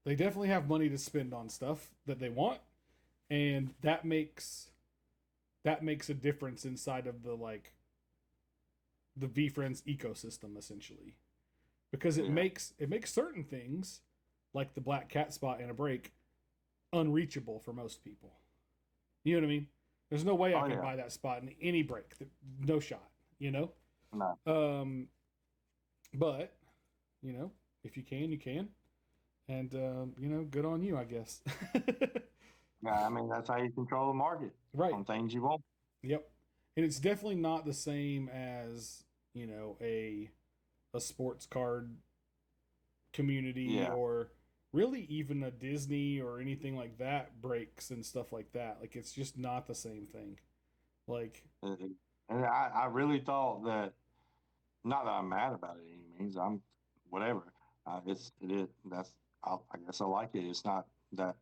they definitely have money to spend on stuff that they want, and that makes a difference inside of the V Friends ecosystem essentially, because it yeah, makes certain things like the black cat spot in a break unreachable for most people. You know what I mean? There's no way I oh can yeah, buy that spot in any break. No shot. You know. no. But if you can, you can, and good on you, I guess. Yeah, I mean that's how you control the market Right. on things you want. Yep. And it's definitely not the same as a sports card community, Yeah, or really even a Disney or anything like that, breaks and stuff like that. Like it's just not the same thing. Like and I really thought that. Not that I'm mad about it any means. I'm whatever. It is. I guess I like it. It's not that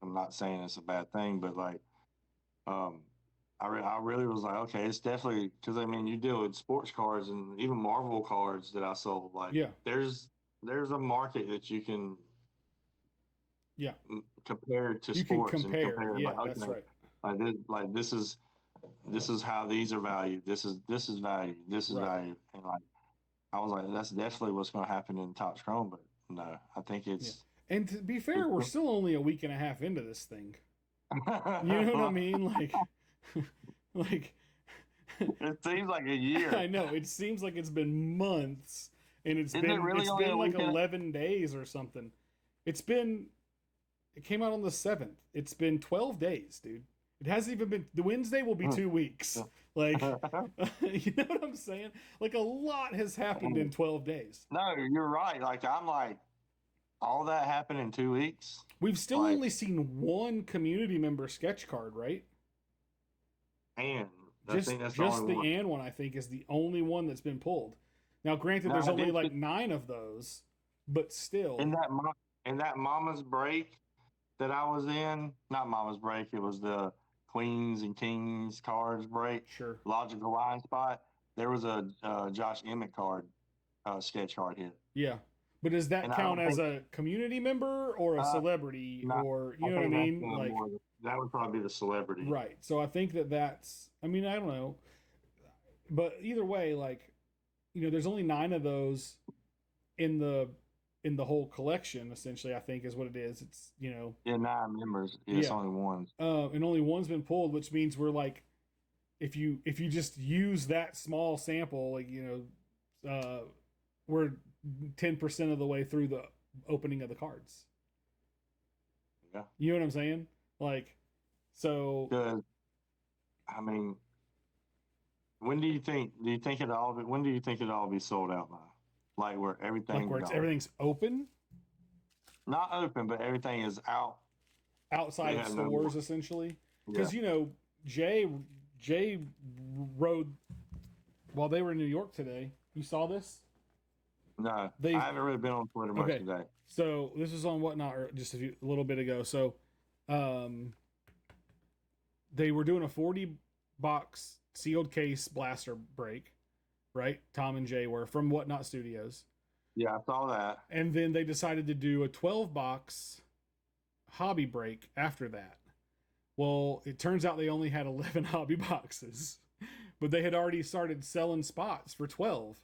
I'm not saying it's a bad thing, but like um, I really was like, okay, it's definitely because I mean you deal with sports cards and even Marvel cards that I sold. Like yeah, there's a market that you can yeah. compare to You can sports and compare. compare Yeah, like that's okay, right. like this is how these are valued. This is valued. This is Right. valued, and like I was like, that's definitely what's going to happen in Top Chrome, but no, I think Yeah. it's. And to be fair, it's we're still only a week and a half into this thing. You know what I mean? Like, like it seems like a year. I know it seems like it's been months, and it's Isn't it been really it's only a been like week? 11 days or something. It's been it came out on the 7th. It's been 12 days, dude. It hasn't even been the Wednesday will be 2 weeks. Like, you know what I'm saying? Like a lot has happened in 12 days. No, you're right. Like I'm like, all that happened in 2 weeks. We've still Like, only seen one community member sketch card, right? and I Just think that's the just only the one. and one, I think, is the only one that's been pulled. Now, granted, No, there's I only did like 9 of those, but still. in that Mama's Break that I was in, not Mama's Break, it was the Queens and Kings cards break, Sure. Logical Line Spot. There was a Josh Emmett card, sketch card hit. Yeah. But does that And I count don't as think, a community member or a celebrity not, or, I you know what I think that's mean? Like, more, that would probably be the celebrity. right. So I think that's, I mean, I don't know. But either way, like, there's only 9 of those in the whole collection, essentially, I think is what it is. It's, Yeah, 9 members. Yeah, it's yeah. only one. And only one's been pulled, which means we're like, if you just use that small sample, like, we're 10% of the way through the opening of the cards. Yeah. You know what I'm saying? Like, so. Because, I mean, when do you think when do you think it'll all be sold out by? Like where everything, Like where everything's open? Not open, but everything is out. Outside of stores, essentially. Because, Yeah. Jay rode while they were in New York today. You saw this? No, I haven't really been on Twitter much today. So this was on Whatnot just a little bit ago. So they were doing a 40-box sealed case blaster break, right? Tom and Jay were from Whatnot Studios. Yeah, I saw that. And then they decided to do a 12-box hobby break after that. Well, it turns out they only had 11 hobby boxes, but they had already started selling spots for 12.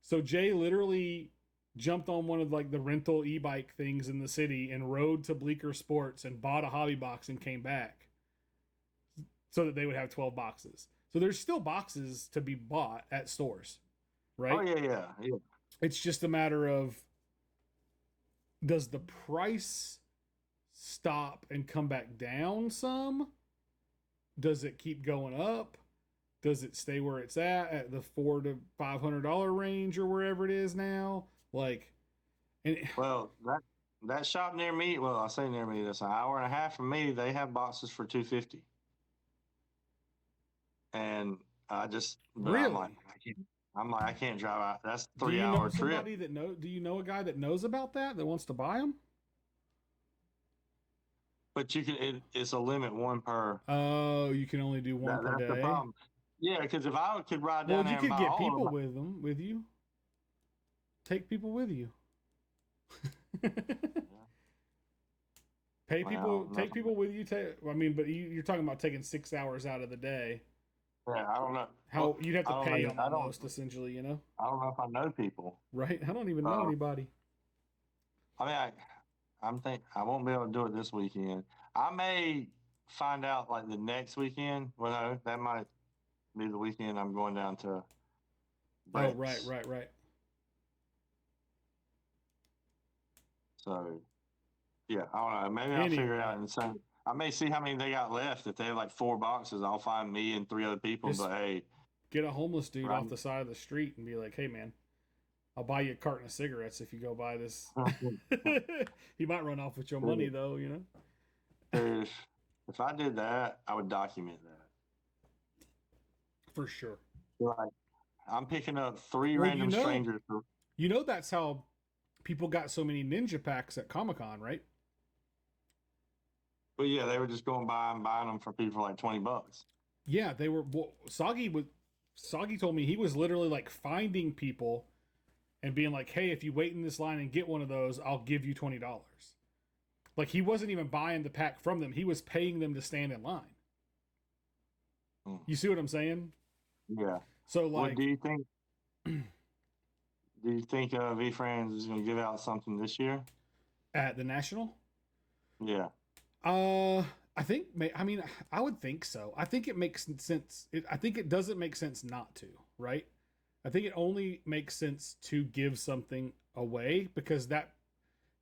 So Jay literally jumped on one of like the rental e-bike things in the city and rode to Bleecker Sports and bought a hobby box and came back so that they would have 12 boxes. So there's still boxes to be bought at stores, right? Oh yeah. It's just a matter of, does the price stop and come back down some? Does it keep going up? Does it stay where it's at the $400 to $500 range or wherever it is now? Like, well, that shop near me. Well, I say near me. That's an hour and a half from me. They have boxes for $250, and I just really. I can't drive out. That's a 3-hour trip. Do you know a guy that knows about that wants to buy them? But you can. It's a limit, one per. Oh, you can only do one per day. That's the problem. Yeah, because if I could ride down there, you could get people with you. Take people with you. Take people with you. But you're talking about taking 6 hours out of the day. Yeah, I don't know how you'd have to pay them almost, essentially. I don't know if I know people. Right, I don't even know anybody. I mean, I won't be able to do it this weekend. I may find out like the next weekend. Well, no, that might be the weekend I'm going down to Brett's. Oh, right. So, yeah, I don't know. Maybe I'll figure it out and say, I may see how many they got left. If they have like 4 boxes, I'll find me and 3 other people. But hey, get a homeless dude off the side of the street and be like, "Hey, man, I'll buy you a carton of cigarettes if you go buy this." He might run off with your money, though. If I did that, I would document that for sure. Like, I'm picking up 3 random strangers. That's how people got so many ninja packs at Comic-Con, right? But yeah, they were just going by and buying them for people for like $20. Yeah, they were. Well, Soggy told me he was literally like finding people and being like, "Hey, if you wait in this line and get one of those, I'll give you $20." Like, he wasn't even buying the pack from them; he was paying them to stand in line. You see what I'm saying? Yeah. So, like, do you think? Do you think V-Friends is going to give out something this year at the National? Yeah. I think. I would think so. I think it makes sense. I think it doesn't make sense not to, right? I think it only makes sense to give something away because that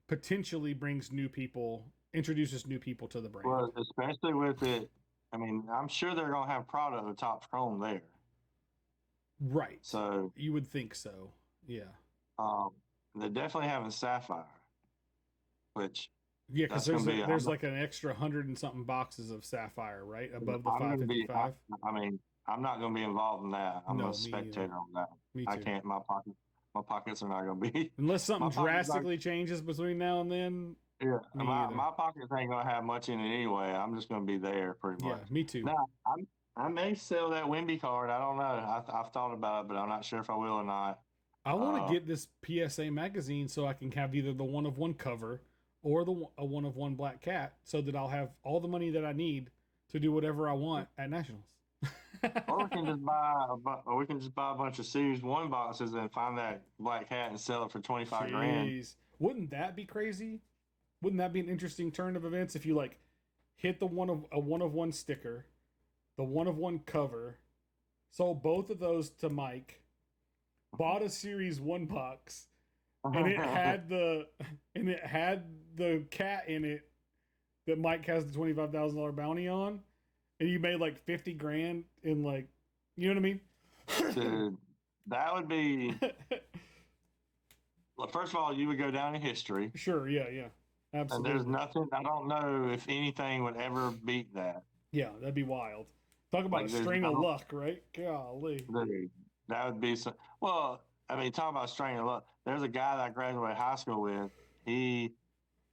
potentially brings new people, introduces new people to the brand. Well, especially with it. I mean, I'm sure they're going to have Prada the top chrome there. Right. So you would think so. Yeah. They're definitely having Sapphire, which. Yeah, because there's like an extra 100 and something boxes of Sapphire, right? Above the 555. I'm not going to be involved in that. I'm a spectator on that. Me I too. can't. My pockets are not gonna be. Unless something My pockets like drastically changes between now and then. yeah. Me either. My pockets ain't gonna have much in it anyway. I'm just gonna be there pretty Yeah, much. me too. Now I may sell that Wimby card. I don't know. I've thought about it, but I'm not sure if I will or not. I want to Uh, get this PSA magazine so I can have either the one of one cover or a one of one black cat, so that I'll have all the money that I need to do whatever I want at nationals. or we can just buy or we can just buy a bunch of Series One boxes and find that black cat and sell it for 25 grand. Jeez, wouldn't that be crazy? Wouldn't that be an interesting turn of events if you like hit the one of one sticker, the one of one cover, sold both of those to Mike, bought a Series One box, and it had the cat in it that Mike has the $25,000 bounty on, and you made like 50 grand in like, you know what I mean? Dude, that would be. Well, first of all, you would go down in history, Sure, yeah, and there's absolutely. nothing. I don't know if anything would ever beat that. Yeah, that'd be wild. Talk about a Like, there's string of no. luck, right? Golly. Dude, that would be so. Well, I mean, talk about strain of luck. There's a guy that I graduated high school with. He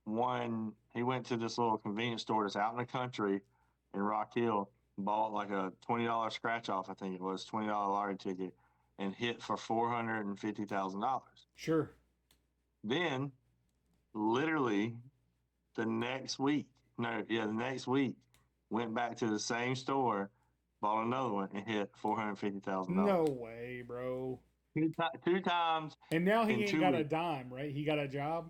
won. He went to this little convenience store that's out in the country in Rock Hill. Bought like a $20 scratch off. I think it was $20 lottery ticket, and hit for $450,000. Sure. Then, literally, the next week, no, yeah, the next week, went back to the same store, bought another one, and hit $450,000. No way, bro. Two times And now he in ain't two got a weeks. dime, right? He got a job.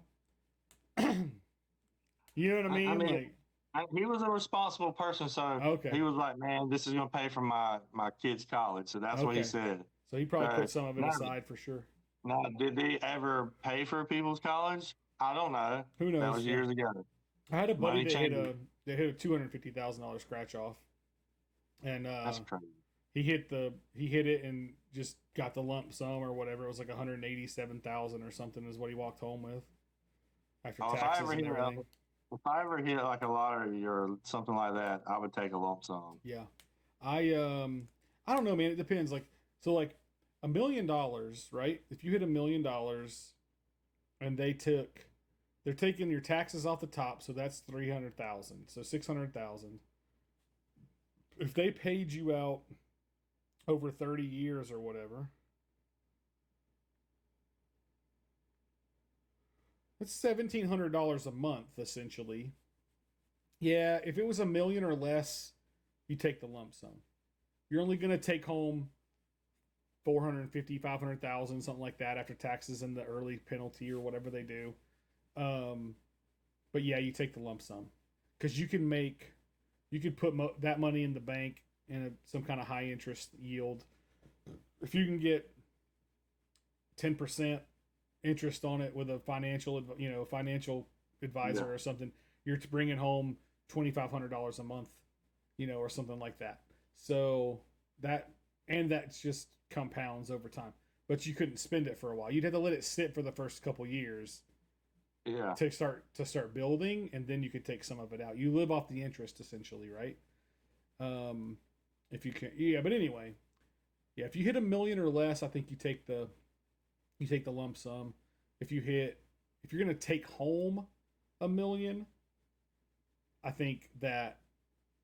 You know what I I mean? mean, Like, he was a responsible person, so okay, he was like, "Man, this is going to pay for my kids' college." So that's what he okay. said. So he probably So put some of it now, aside for sure. now, did they ever pay for people's college? I don't know. Who That knows? was Yeah. years ago. I had a buddy Money changes. that hit a $250,000 scratch off, and That's crazy. he hit it and just got the lump sum or whatever. It was like 187,000 or something is what he walked home with after Oh, taxes and everything. if I ever hit like a lottery or something like that, I would take a lump sum. Yeah, I don't know, man. It depends. Like so, like $1 million, right? If you hit $1 million, and they're taking your taxes off the top, so that's 300,000. So 600,000. If they paid you out over 30 years or whatever, that's $1,700 a month essentially. Yeah, if it was a million or less, you take the lump sum. You're only going to take home 450, 500,000, something like that after taxes and the early penalty or whatever they do. Um, but yeah, you take the lump sum because you could put that money in the bank in some kind of high interest yield. If you can get 10% interest on it with a financial advisor Yeah. or something, you're bringing home $2,500 a month, or something like that. So that's just compounds over time. But you couldn't spend it for a while. You'd have to let it sit for the first couple years Yeah. to start building, and then you could take some of it out. You live off the interest essentially, right? If you can, yeah. But anyway, yeah. If you hit a million or less, I think you take the lump sum. If you're gonna take home a million, I think that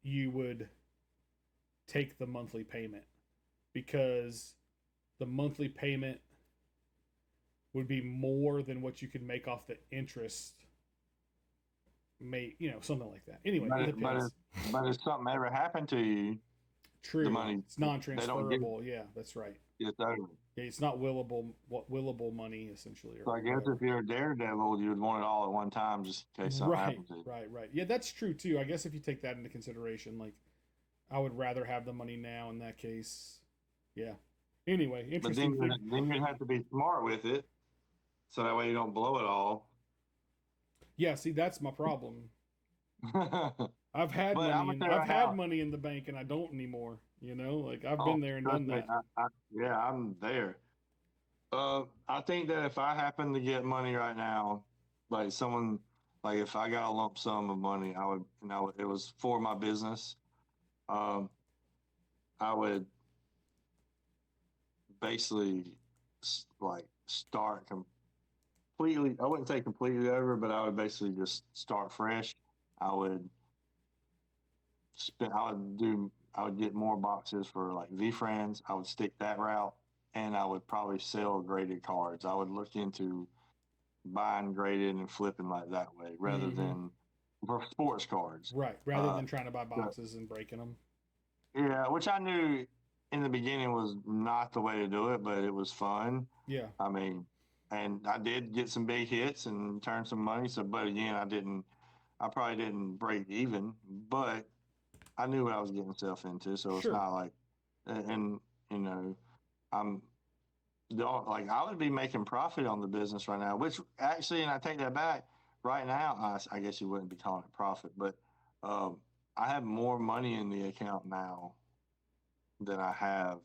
you would take the monthly payment because the monthly payment would be more than what you could make off the interest. Something like that. Anyway, But it it, but depends. if but if something ever happened to you, the True, money it's they don't give non-transferable. Yeah, that's right. it's over. Yeah, it's not willable money essentially, or So I guess if whatever. you're a daredevil, you would want it all at one time just in case something Right, happens to you. right. Yeah, that's true too. I guess if you take that into consideration, like I would rather have the money now in that case. Yeah. Anyway, But interesting thing. then you have to be smart with it, so that way you don't blow it all. Yeah, see, that's my problem. But I'm gonna tell you I've right had now. money in the bank and I don't anymore. Like I've Oh, been there and trust done me, that. yeah, I'm there. I think that if I happen to get money right now, like someone, like if I got a lump sum of money, I would, it was for my business. Um, I would basically like start completely. I wouldn't say completely over, but I would basically just start fresh. I would spend. I would do. I would get more boxes for like V Friends. I would stick that route, and I would probably sell graded cards. I would look into buying graded and flipping like that way rather Mm-hmm. than for sports cards. Right. Rather Uh, than trying to buy the- boxes and breaking them. yeah, which I knew in the beginning was not the way to do it, but it was fun. Yeah. I mean, and I did get some big hits and turn some money. So, but again, I probably didn't break even, but I knew what I was getting myself into. So it's Sure. not like, and you know, I'm like I would be making profit on the business right now, which actually, and I take that back. Right now, I guess you wouldn't be calling it profit, but um, I have more money in the account now than I have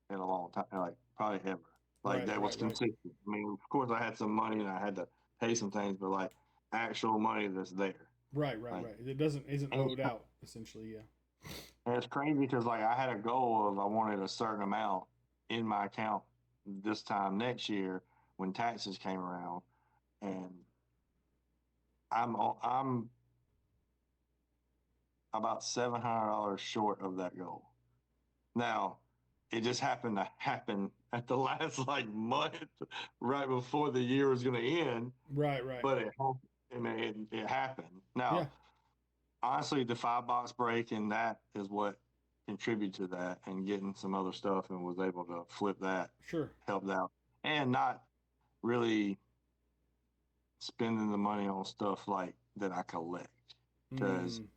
in a long time, like probably ever. Like Right. that was Right. Right. consistent. I mean, of course, I had some money and I had to pay some things, but like actual money that's there. Right. Right. Like, Right. It doesn't isn't and it's, owed out essentially. Yeah. and it's crazy because like I had a goal of I wanted a certain amount in my account this time next year when taxes came around, and I'm about $700 short of that goal. Now, it just happened to happen at the last like month, right before the year was going to end. Right. Right. But I mean, it happened. Yeah. Now, honestly, the 5 box break and that is what contributed to that, and getting some other stuff and was able to flip that Sure. helped out, and not really spending the money on stuff like that I collect because Mm,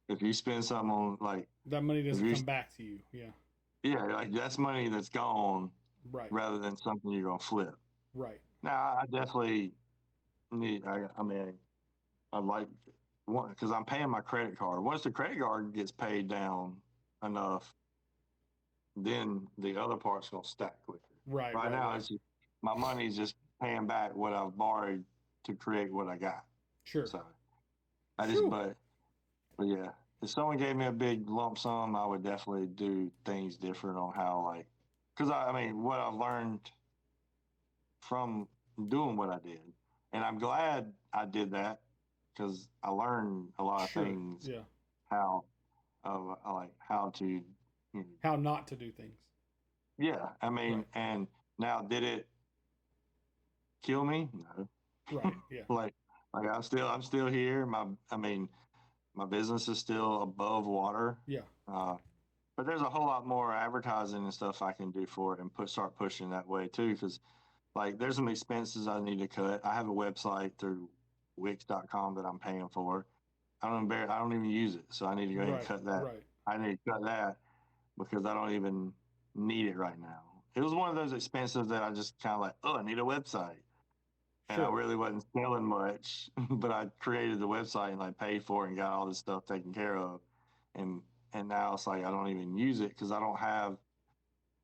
if you spend something on like that money if doesn't you come back to you. Yeah. yeah, like that's money that's gone Right. rather than something you're gonna flip. Right. Now I definitely need. I mean, I like one because I'm paying my credit card. Once the credit card gets paid down enough, then the other part's gonna stack quicker. Right. Right Right. now, Right. it's just, my money's just paying back what I've borrowed to create what I got. Sure. So I just, Phew. but yeah, if someone gave me a big lump sum, I would definitely do things different on how like, because I mean, what I've learned from doing what I did, and I'm glad I did that because I learned a lot of Sure. things Yeah. how like how to How not to do things. yeah, I mean, Right. and now did it kill me? No. Right. Yeah. Like I'm still here. I mean, my business is still above water. Yeah. Uh, but there's a whole lot more advertising and stuff I can do for it and start pushing that way too. Because like there's some expenses I need to cut. I have a website through Wix.com that I'm paying for. I don't even use it, so I need to go ahead and Right. cut that. Right. I need to cut that because I don't even need it right now. It was one of those expenses that I just kind of like, oh, I need a website, and I Sure. really wasn't selling much, but I created the website and like paid for it and got all this stuff taken care of, and now it's like I don't even use it because I don't have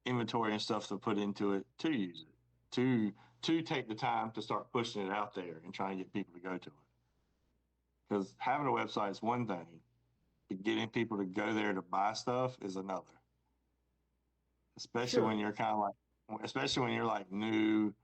inventory and stuff to put into it to use it to take the time to start pushing it out there and trying to get people to go to it. Because having a website is one thing, but getting people to go there to buy stuff is another. Especially Sure. when you're kind of like, especially when you're like new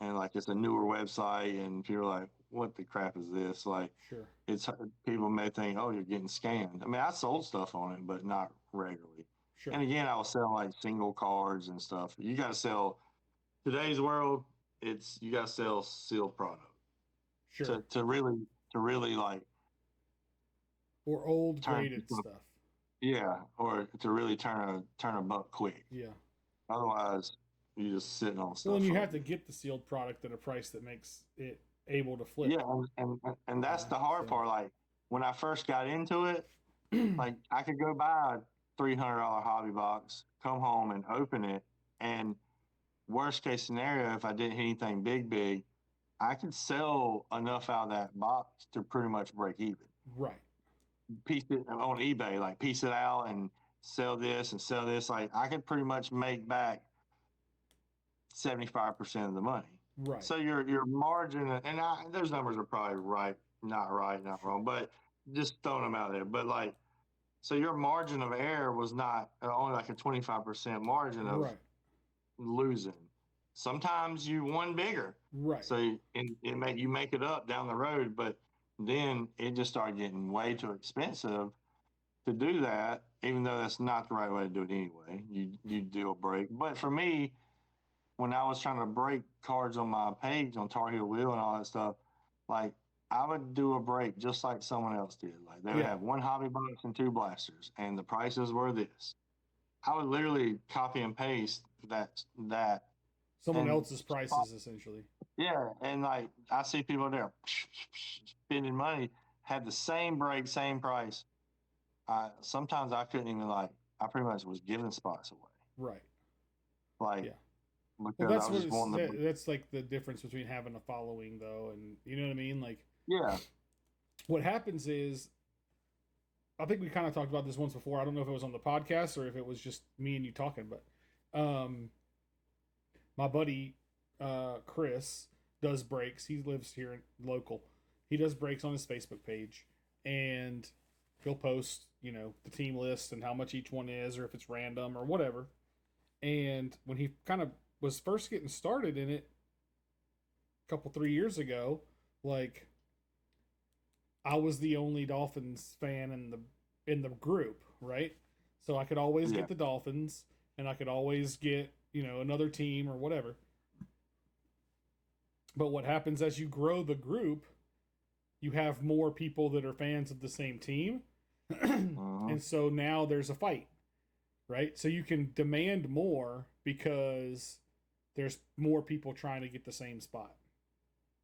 and like it's a newer website and people are like, what the crap is this? Like, Sure. it's people may think, oh, you're getting scammed. I mean, I sold stuff on it, but not regularly. Sure. And again, I was selling like single cards and stuff. You got to sell today's world. It's you got to sell sealed product Sure. to really like Or old turn graded stuff. yeah, or to really turn a buck quick. Yeah. Otherwise, you're just sitting on stuff. Well, and you for a have to bit. get the sealed product at a price that makes it able to flip. Yeah, and that's the hard part. Like when I first got into it, like I could go buy a $300 hobby box, come home and open it, and worst case scenario, if I didn't hit anything big, I could sell enough out of that box to pretty much break even. Right. Piece it on eBay, like piece it out and sell this and sell this. Like I could pretty much make back 75% of the money. Right. So your margin, and those numbers are probably right, not Sure. wrong, but just throwing them out there. But like, so your margin of error was not only like a 25% margin of Right. losing. sometimes you won bigger. Right. So you make it up down the road, but then it just started getting way too expensive to do that, even though that's not the right way to do it anyway. You do a break. But for me, when I was trying to break cards on my page on Tar Heel Wheel and all that stuff, like I would do a break just like someone else did. Like they would Yeah. have one hobby box and two blasters, and the prices were this. I would literally copy and paste that Someone and else's prices, essentially. yeah, and like I see people there spending money, had the same break, same price. Sometimes I couldn't even like. I pretty much was giving spots away, Right. like Yeah. Well, because I that's was what just wanting to. that's like the difference between having a following, though, and you know what I mean. Like, Yeah, what happens is, I think we kind of talked about this once before. I don't know if it was on the podcast or if it was just me and you talking, but my buddy Chris does breaks. He lives here local. He does breaks on his Facebook page, and he'll post, the team list and how much each one is, or if it's random or whatever. And when he kind of was first getting started in it, a couple 3 years ago, like I was the only Dolphins fan in the group, right? So I could always get the Dolphins, and I could always get another team or whatever. But what happens as you grow the group, you have more people that are fans of the same team. And so now there's a fight, right? So you can demand more because there's more people trying to get the same spot.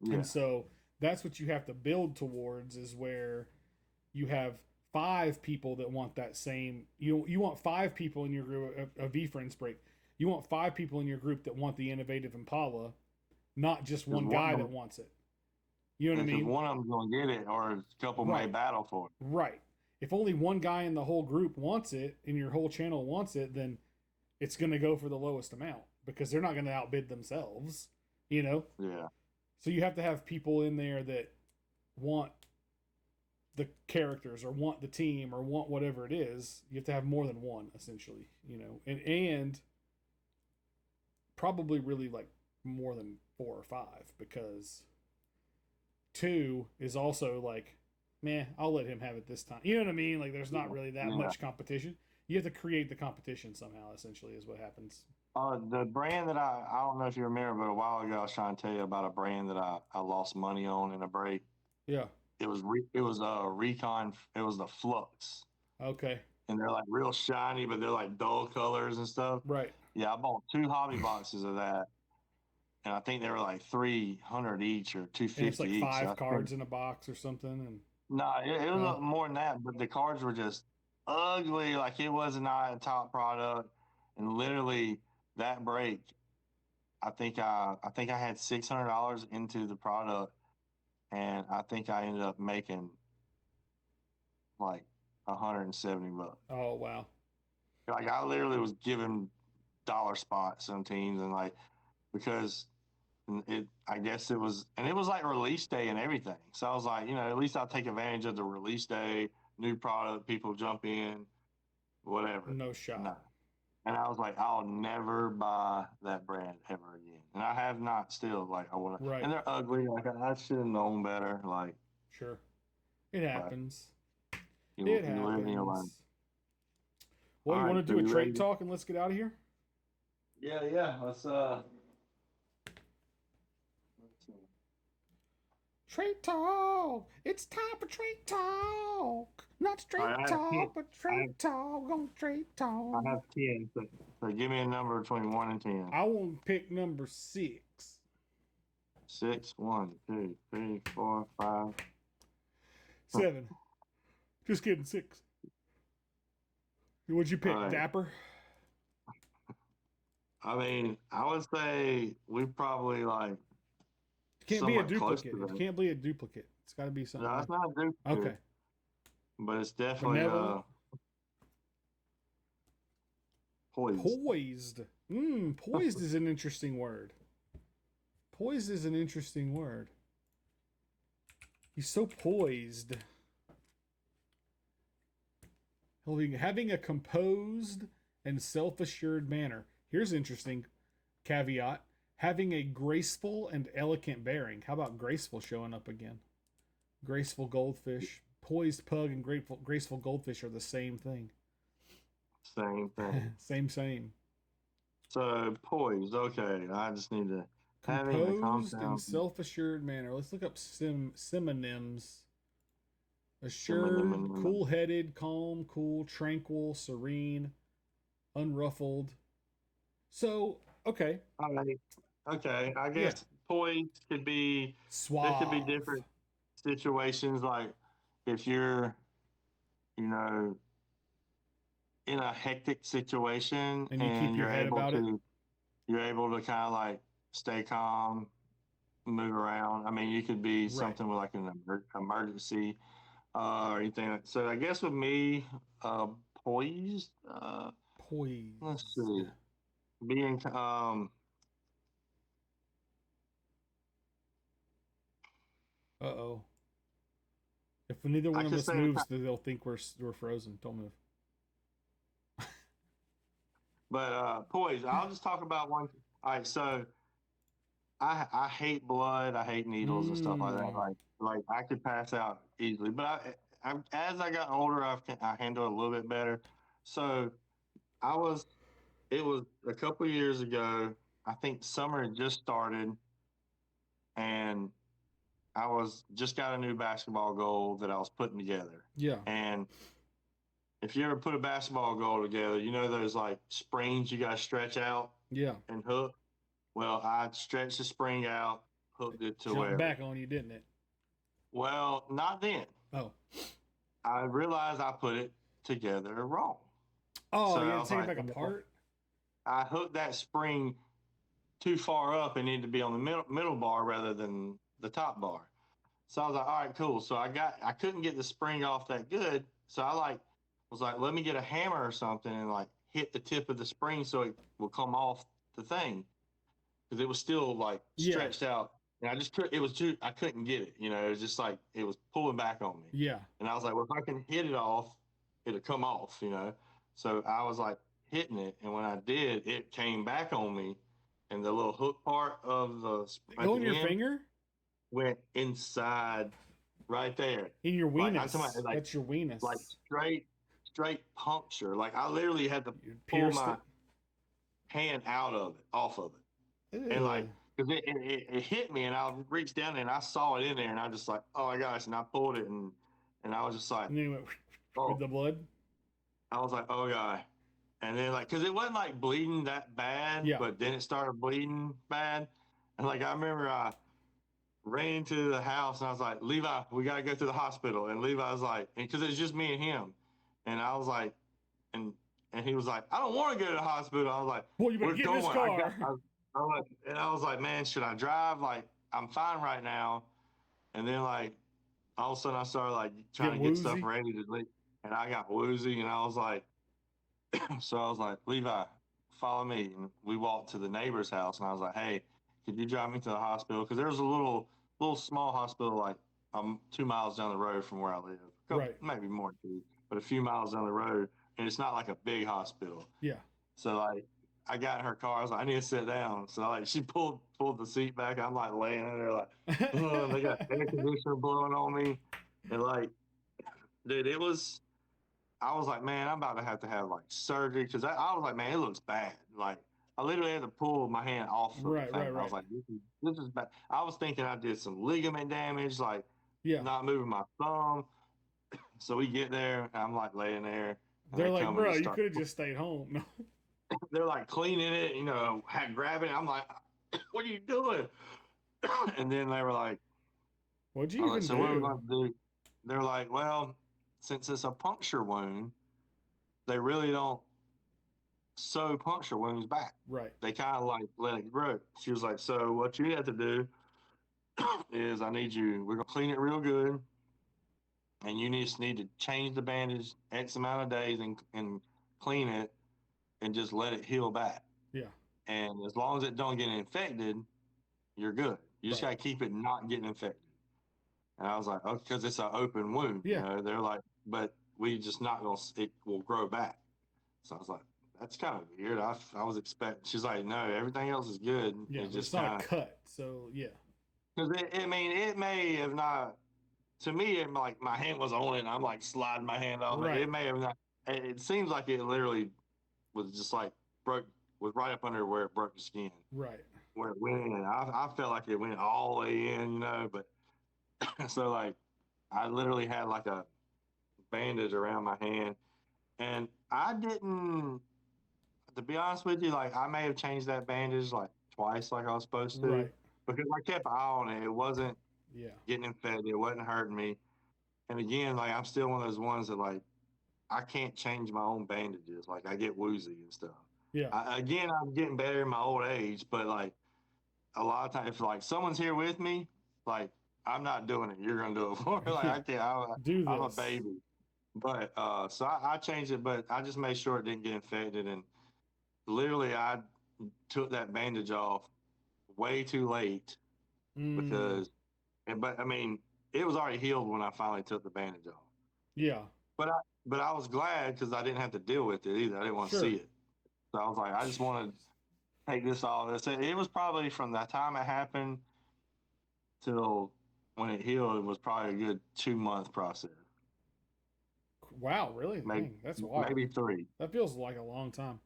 yeah, And so that's what you have to build towards, is where you have 5 people that want that same. You want 5 people in your group, a V-Friends break. You want 5 people in your group that want the innovative Impala, not just one guy that wants it. You know what I mean? One of them's gonna get it, or a couple may battle for it. Right. If only one guy in the whole group wants it, and your whole channel wants it, then it's going to go for the lowest amount, because they're not going to outbid themselves, Yeah. So you have to have people in there that want the characters, or want the team, or want whatever it is. You have to have more than one, essentially, and probably really like more than 4 or 5, because 2 is also like, meh, I'll let him have it this time. You know what I mean? Like, there's not really that much competition. You have to create the competition somehow, essentially, is what happens. The brand that I don't know if you remember, but a while ago I was trying to tell you about a brand that I lost money on in a break. Yeah. It was Recon. It was the Flux. Okay. And they're like real shiny, but they're like dull colors and stuff. Right. Yeah, I bought 2 hobby boxes of that, and I think they were like 300 each or 250 and it's like each. 5 cards in a box or something. And no, it was more than that, but the cards were just ugly. Like it was not a top product, and literally that break, I think I had $600 into the product, and I think I ended up making like $170. oh wow. Like I literally was giving dollar spots on teams, and like because I guess it was like release day and everything. So I was like, at least I'll take advantage of the release day, new product, people jump in, whatever. No shot. No. And I was like, I'll never buy that brand ever again. And I have not still. Like I want to. Right. And they're ugly. Like I should have known better. Like sure, it happens. It happens. Well, you want to do a trade talk and let's get out of here? Yeah. Let's Trade talk. It's time for trade talk. Not straight talk, but trade talk. We're gonna trade talk. I have 10. So give me a number between 1 and 10. I want to pick number 6. 6, 1, 2, 3, 4, 5, 7. Just kidding. 6. What'd you pick, right. Dapper? I mean, I would say we probably like. Can't be a duplicate. It can't be a duplicate. It's got to be something. No, it's not a duplicate. Okay. But it's definitely poised. Poised. Poised is an interesting word. Poised is an interesting word. He's so poised. Having a composed and self-assured manner. Here's an interesting caveat. Having a graceful and elegant bearing. How about graceful showing up again? Graceful goldfish. Poised pug and graceful goldfish are the same thing. Same thing. Same. So poised. Okay, I just need to having the Composed and compound self-assured manner. Let's look up synonyms. Assured, synonym. cool-headed, calm, cool, tranquil, serene, unruffled. So, okay, All right. Okay, I yeah, guess poised could be. There could be suave. different situations, like if you're, you know, in a hectic situation And you keep and your head about it. you're able to kind of like stay calm, move around. I mean, you could be Right. something with like an emergency or anything. So I guess with me, uh, poised. Let's Poised. see, being Uh-oh. If neither I one of could us say, moves, they'll think we're frozen. Don't move. but poised. I'll just talk about one. All right, so I hate blood. I hate needles and stuff like that. Mmm. Like I could pass out easily. But as I got older, I handle it a little bit better. So I was. It was a couple of years ago. I think summer had just started, and I was just got a new basketball goal that I was putting together. Yeah. And if you ever put a basketball goal together, you know those like springs you got to stretch out Yeah. and hook. Well, I stretched the spring out, hooked it to Jumped wherever. back on you, didn't it? Well, not then. Oh. I realized I put it together wrong. Oh, So you I had to was take it like, back apart? I hooked that spring too far up and needed to be on the middle bar rather than the top bar. So I was like, all right, cool. So I couldn't get the spring off that good. So I was like, let me get a hammer or something and like hit the tip of the spring so it will come off the thing because it was still like Yeah. stretched out. And I just could it was too I couldn't get it. It was just like it was pulling back on me. Yeah. And I was like, well, if I can hit it off, it'll come off. So I was like hitting it, and when I did, it came back on me, and the little hook part of at Go in your the end finger? went inside right there. In your Like I'm talking weenus. about That's your weenus. like straight puncture. Like I literally had to You pull pierced my it? hand off of it, and Ew. like because it hit me, and I reached down there and I saw it in there, and I just like, oh my gosh, and I pulled it, and I was just like, And then it went with oh, the blood? I was like, oh god, and then like because it wasn't like bleeding that bad, Yeah. but then it started bleeding bad, and like I remember I ran into the house and I was like, Levi, we got to go to the hospital. And Levi was like, because it was just me and him. And I was like, and and he was like, I don't want to go to the hospital. I was like, Well, you better we're get in going. this car. And I was like, man, should I drive? Like, I'm fine right now. And then like all of a sudden I started like trying Get to get stuff woozy. ready to leave. And I got woozy and I was like, so I was like, Levi, follow me. And we walked to the neighbor's house and I was like, hey, could you drive me to the hospital? Because there's a little small hospital like 2 miles down the road from where I live. Right. Maybe more than two, but a few miles down the road. And it's not like a big hospital. Yeah. So like I got in her car, I was like, I need to sit down. So like she pulled the seat back. I'm like laying in there like, oh, and they got air conditioner blowing on me. And like, dude, I was like, man, I'm about to have like surgery because I was like, man, it looks bad. Like I literally had to pull my hand off of the Right, thing. right, I was right. like, this is bad. I was thinking I did some ligament damage, like Yeah. not moving my thumb. So we get there, and I'm like laying there, and They're they like, come and bro, just you start. could have just stayed home. They're like cleaning it, grabbing it. I'm like, what are you doing? And then they were like, What'd I you was like, even so what are we do? going to do? They're like, well, since it's a puncture wound, they really don't sew puncture wounds back. Right. They kind of like let it grow. She was like, so what you have to do is we're going to clean it real good. And you just need to change the bandage X amount of days and clean it and just let it heal back. Yeah. And as long as it don't get infected, you're good. You just Right. got to keep it not getting infected. And I was like, oh, because it's an open wound. Yeah. They're like, but we just not going to, it will grow back. So I was like, that's kind of weird. I was expecting. She's like, no, everything else is good. Yeah, It's but it's just not kind a of cut. So yeah. because I mean, it may have not. To me, it, like my hand was on it, and I'm like sliding my hand off it. Right. It may have not. It seems like it literally was just like broke, was right up under where it broke the skin, Right. where it went in. I felt like it went all the way in, but so like I literally had like a bandage around my hand, and I didn't. To be honest with you, like I may have changed that bandage like twice, like I was supposed to, Right. because I kept eye on it. It wasn't Yeah. getting infected. It wasn't hurting me. And again, like I'm still one of those ones that like I can't change my own bandages. Like I get woozy and stuff. Yeah. Again, I'm getting better in my old age, but like a lot of times, if like someone's here with me, like I'm not doing it. You're gonna do it for me. Like Yeah. I can't. Do I'm a this. baby. But so I changed it, but I just made sure it didn't get infected. And literally, I took that bandage off way too late Mm, because, but I mean, it was already healed when I finally took the bandage off. yeah. But I, but I was glad because I didn't have to deal with it either. I didn't want to see Sure. it. So I was like, I just want to take this off. It was probably from the time it happened till when it healed. It was probably a good 2 month process, Wow. Really? maybe Dang. That's wild. maybe three. That feels like a long time.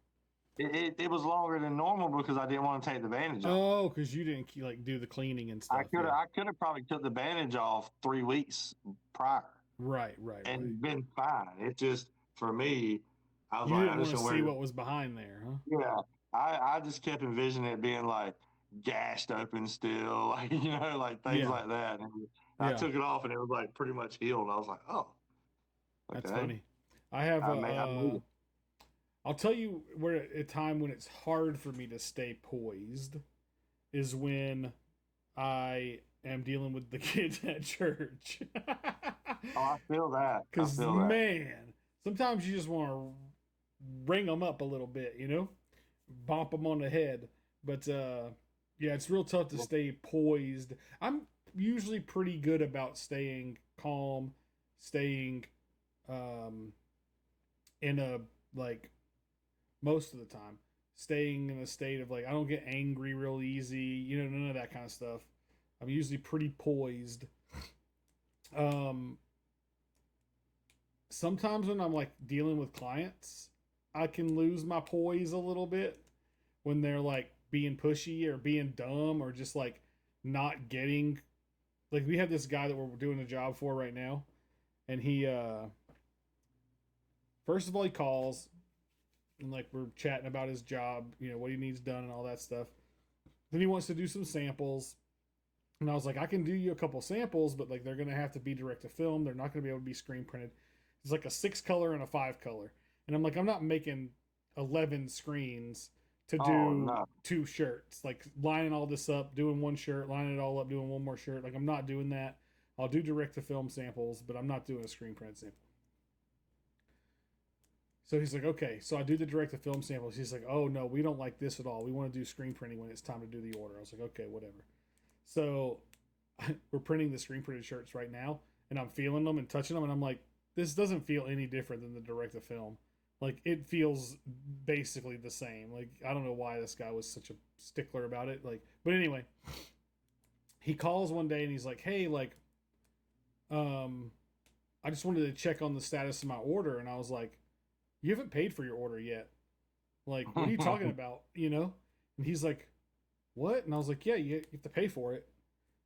It was longer than normal because I didn't want to take the bandage off. Oh, because you didn't like do the cleaning and stuff. Yeah. I could have probably took the bandage off 3 weeks prior Right. Right. Right. and been fine. It just for me, I was You like, didn't I want just to gonna see wear. what was behind there, huh? Yeah, I just kept envisioning it being like gashed open still, like like things Yeah. like that. And I Yeah. took it off and it was like pretty much healed. I was like, oh, That's okay. funny. I have I made it. I'll tell you where a time when it's hard for me to stay poised is when I am dealing with the kids at church. Oh, I feel that. I Because, feel that. man, sometimes you just want to ring them up a little bit, Bump them on the head. But, yeah, it's real tough to stay poised. I'm usually pretty good about staying calm, staying in a, like, most of the time, staying in a state of, like, I don't get angry real easy, none of that kind of stuff. I'm usually pretty poised. Sometimes when I'm like dealing with clients, I can lose my poise a little bit when they're like being pushy or being dumb or just like not getting, like we have this guy that we're doing a job for right now, and he first of all he calls and like we're chatting about his job, what he needs done and all that stuff. Then he wants to do some samples. And I was like, I can do you a couple samples, but like they're gonna have to be direct to film. They're not gonna be able to be screen printed. It's like a 6 color and a 5 color. And I'm like, I'm not making 11 screens to do No. 2 shirts. Like lining all this up, doing one shirt, lining it all up, doing one more shirt. Like I'm not doing that. I'll do direct to film samples, but I'm not doing a screen print sample. So he's like, okay. So I do the direct to film samples. He's like, oh no, we don't like this at all. We want to do screen printing when it's time to do the order. I was like, okay, whatever. So we're printing the screen printed shirts right now, and I'm feeling them and touching them, and I'm like, this doesn't feel any different than the direct to film. Like it feels basically the same. Like I don't know why this guy was such a stickler about it. Like, but anyway, he calls one day and he's like, hey, like, I just wanted to check on the status of my order, and I was like, you haven't paid for your order yet. Like, what are you talking about? And he's like, what? And I was like, yeah, you have to pay for it,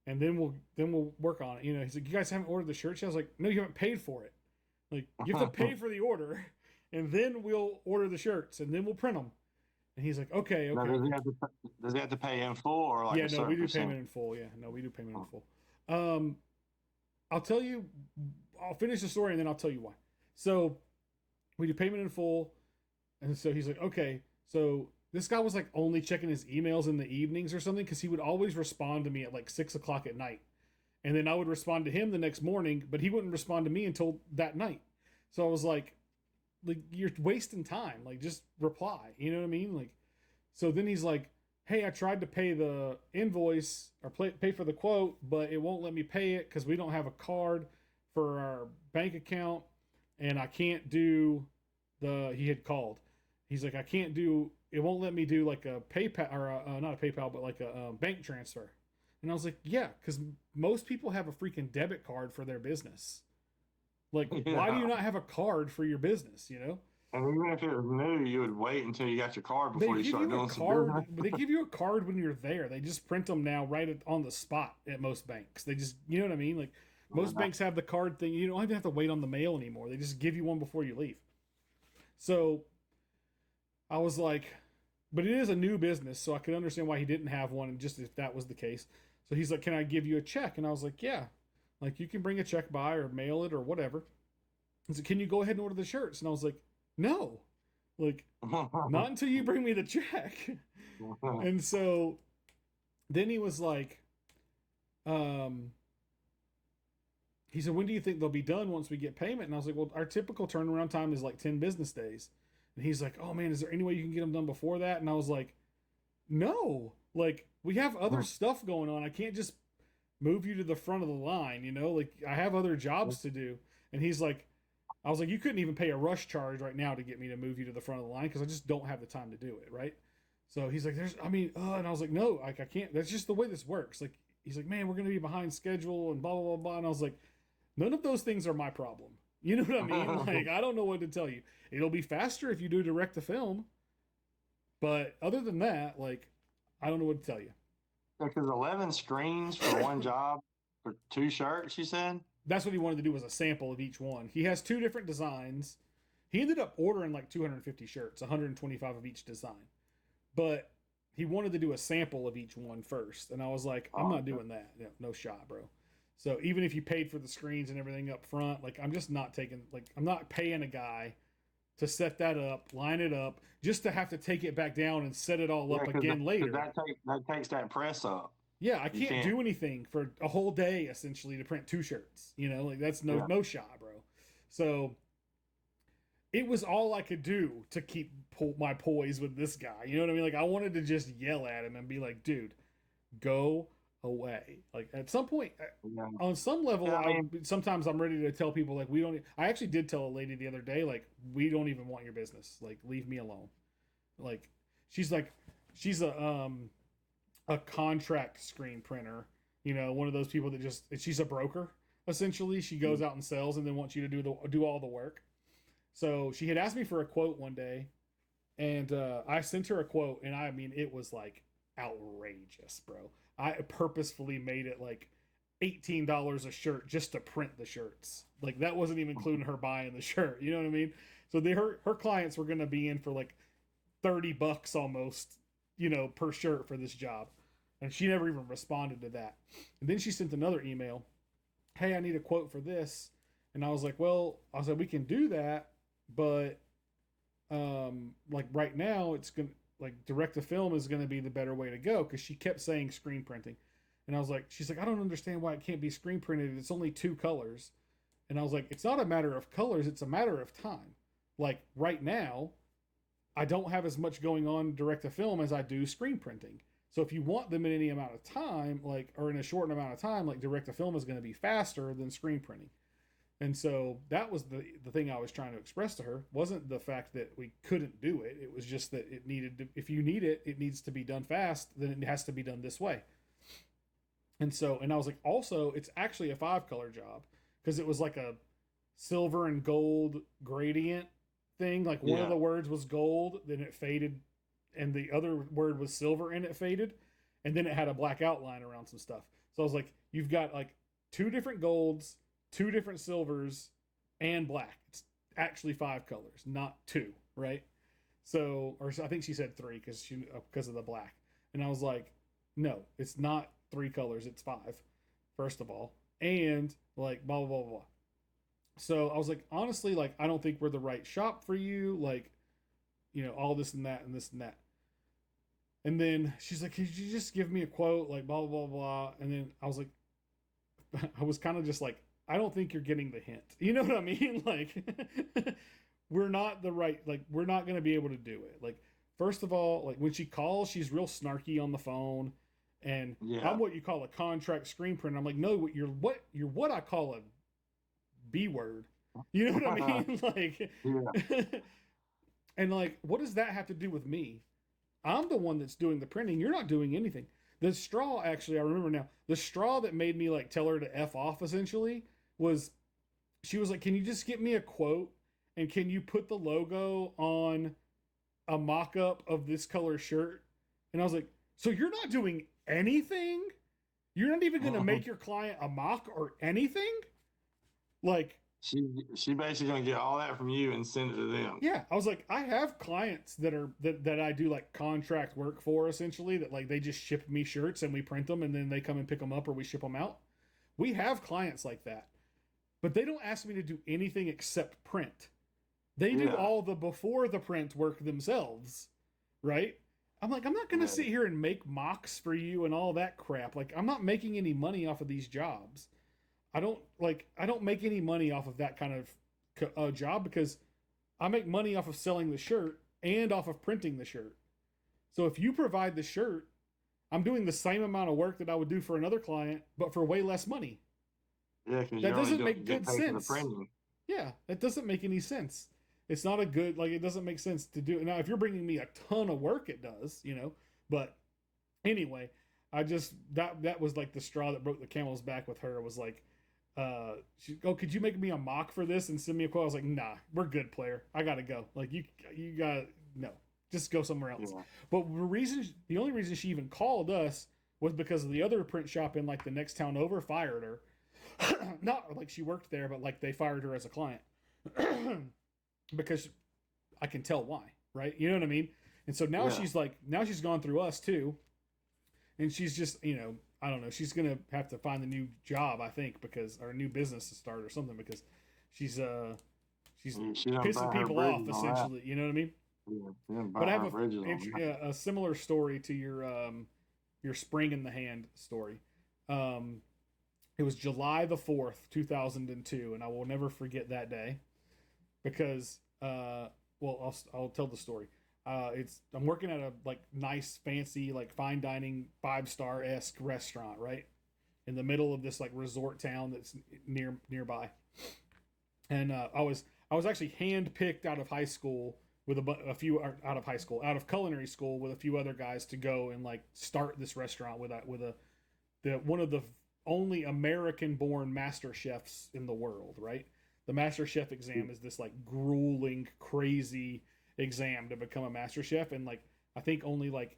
and then we'll work on it. He's like, you guys haven't ordered the shirts yet? I was like, no, you haven't paid for it. Like, you have to pay for the order, and then we'll order the shirts, and then we'll print them. And he's like, okay. Now, does he have to pay in full or like Yeah, a no, certain we do percent? payment in full. Yeah, no, we do payment in full. I'll tell you, I'll finish the story and then I'll tell you why. So we do payment in full, and so he's like, okay. So this guy was like only checking his emails in the evenings or something, because he would always respond to me at like 6 o'clock at night. And then I would respond to him the next morning, but he wouldn't respond to me until that night. So I was like, you're wasting time. Like, just reply. You know what I mean? Like, so then he's like, hey, I tried to pay the invoice or pay for the quote, but it won't let me pay it because we don't have a card for our bank account, and I can't do he had called. he's like, I can't do, it won't let me do like a PayPal or not a PayPal, but like a bank transfer. And I was like, yeah, because most people have a freaking debit card for their business. Like, why do you not have a card for your business? You know, And even if it was new, you would wait until you got your card before they you give start you a doing some card. business. They give you a card when you're there. They just print them now right on the spot at most banks. They just, you know what I mean? Like most banks have the card thing. You don't even have to wait on the mail anymore. They just give you one before you leave. So I was like, but it is a new business, so I could understand why he didn't have one, just if that was the case. So he's like, can I give you a check? And I was like, yeah. Like, you can bring a check by or mail it or whatever. He said, can you go ahead and order the shirts? And I was like, no. Like, not until you bring me the check. And so then he was like, he said, when do you think they'll be done once we get payment? And I was like, well, our typical turnaround time is like 10 business days. And he's like, oh man, is there any way you can get them done before that? And I was like, no, like we have other stuff going on. I can't just move you to the front of the line, you know, like I have other jobs to do. And he's like, I was like, you couldn't even pay a rush charge right now to get me to move you to the front of the line because I just don't have the time to do it, right? So he's like, and I was like, no, like I can't. That's just the way this works. Like he's like, man, we're gonna be behind schedule and blah blah blah blah. And I was like, none of those things are my problem. You know what I mean? Like I don't know what to tell you. It'll be faster if you do direct to film, but other than that, like I don't know what to tell you. Because 11 screens for one job for 2 shirts, you said? That's what he wanted to do was a sample of each one. He has 2 different designs. He ended up ordering like 250 shirts, 125 of each design. But he wanted to do a sample of each one first. And I was like, I'm not doing that. No shot, bro. So even if you paid for the screens and everything up front, like I'm just not taking, like I'm not paying a guy to set that up, line it up, just to have to take it back down and set it all up again later. That takes that press up. Yeah, I can't do anything for a whole day essentially to print 2 shirts. You know, like that's no shot, bro. So it was all I could do to keep my poise with this guy. You know what I mean? Like I wanted to just yell at him and be like, dude, go away. Like at some point, on some level, sometimes I'm ready to tell people like I actually did tell a lady the other day like we don't even want your business. Like leave me alone. Like she's a contract screen printer, you know, one of those people that she's a broker essentially. She goes out and sells and then wants you to do all the work. So she had asked me for a quote one day, and I sent her a quote, and I mean it was like outrageous, bro. I purposefully made it like $18 a shirt just to print the shirts. Like that wasn't even including her buying the shirt. You know what I mean? So her clients were going to be in for like $30 almost, you know, per shirt for this job. And she never even responded to that. And then she sent another email. Hey, I need a quote for this. And I was like, well, I said, we can do that. But like right now it's going to, like direct to film is going to be the better way to go. Cause she kept saying screen printing. And I was like, she's like, I don't understand why it can't be screen printed. It's only 2 colors. And I was like, it's not a matter of colors. It's a matter of time. Like right now, I don't have as much going on direct to film as I do screen printing. So if you want them in any amount of time, like, or in a short amount of time, like direct to film is going to be faster than screen printing. And so that was the thing I was trying to express to her. Wasn't the fact that we couldn't do it. It was just that it needed to, if you need it, it needs to be done fast, then it has to be done this way. And so, and I was like, also, it's actually a 5-color job because it was like a silver and gold gradient thing. Like one of the words was gold, then it faded, and the other word was silver and it faded, and then it had a black outline around some stuff. So I was like, you've got like 2 different golds, 2 different silvers, and black. It's actually 5 colors, not 2, right? So, or I think she said 3 because of the black. And I was like, no, it's not 3 colors, it's 5, first of all, and like blah blah blah blah. So I was like, honestly, like I don't think we're the right shop for you, like, you know, all this and that and this and that. And then she's like, could you just give me a quote, like blah blah blah. And then I was like, I was kind of just like, I don't think you're getting the hint. You know what I mean? Like, we're not the right, like, we're not going to be able to do it. Like, first of all, like when she calls, she's real snarky on the phone. And I'm what you call a contract screen printer. I'm like, no, you're what I call a B word. You know what I mean? Like, And like, what does that have to do with me? I'm the one that's doing the printing. You're not doing anything. The straw, actually, I remember now, the straw that made me like tell her to F off essentially was, she was like, can you just get me a quote and can you put the logo on a mock-up of this color shirt? And I was like, so you're not doing anything? You're not even going to make your client a mock or anything? Like, she basically gonna get all that from you and send it to them. yeah, I was like, I have clients that I do like contract work for essentially, that like they just ship me shirts and we print them and then they come and pick them up or we ship them out. We have clients like that, but they don't ask me to do anything except print. They do all the before the print work themselves, right? I'm like, I'm not going to sit here and make mocks for you and all that crap. Like, I'm not making any money off of these jobs. I don't make any money off of that kind of job, because I make money off of selling the shirt and off of printing the shirt. So if you provide the shirt, I'm doing the same amount of work that I would do for another client, but for way less money. Yeah, because that doesn't make good sense. Yeah, that doesn't make any sense. It's not a good, like, it doesn't make sense to do. Now, if you're bringing me a ton of work, it does, you know. But anyway, I just, that was like the straw that broke the camel's back with her. Was like, could you make me a mock for this and send me a quote? I was like, nah, we're good, player. I gotta go. Like, you gotta, no, just go somewhere else. Yeah. But the only reason she even called us was because of the other print shop in like the next town over fired her. Not like she worked there, but like they fired her as a client. Because I can tell why, right? You know what I mean? And so now she's gone through us too. And she's just, you know, I don't know. She's going to have to find a new job, I think, or a new business to start or something, because she's pissing people off, essentially. You know what I mean? Yeah, but I have a similar story to your spring in the hand story. It was July the 4th, 2002, and I will never forget that day. Because, I'll tell the story. I'm working at a like nice, fancy, like fine dining 5-star-esque restaurant, right, in the middle of this like resort town that's nearby. And I was actually handpicked out of high school with out of culinary school with a few other guys to go and like start this restaurant with one of the only American-born master chefs in the world, right? The master chef exam is this like grueling, crazy exam to become a master chef. And like, I think only like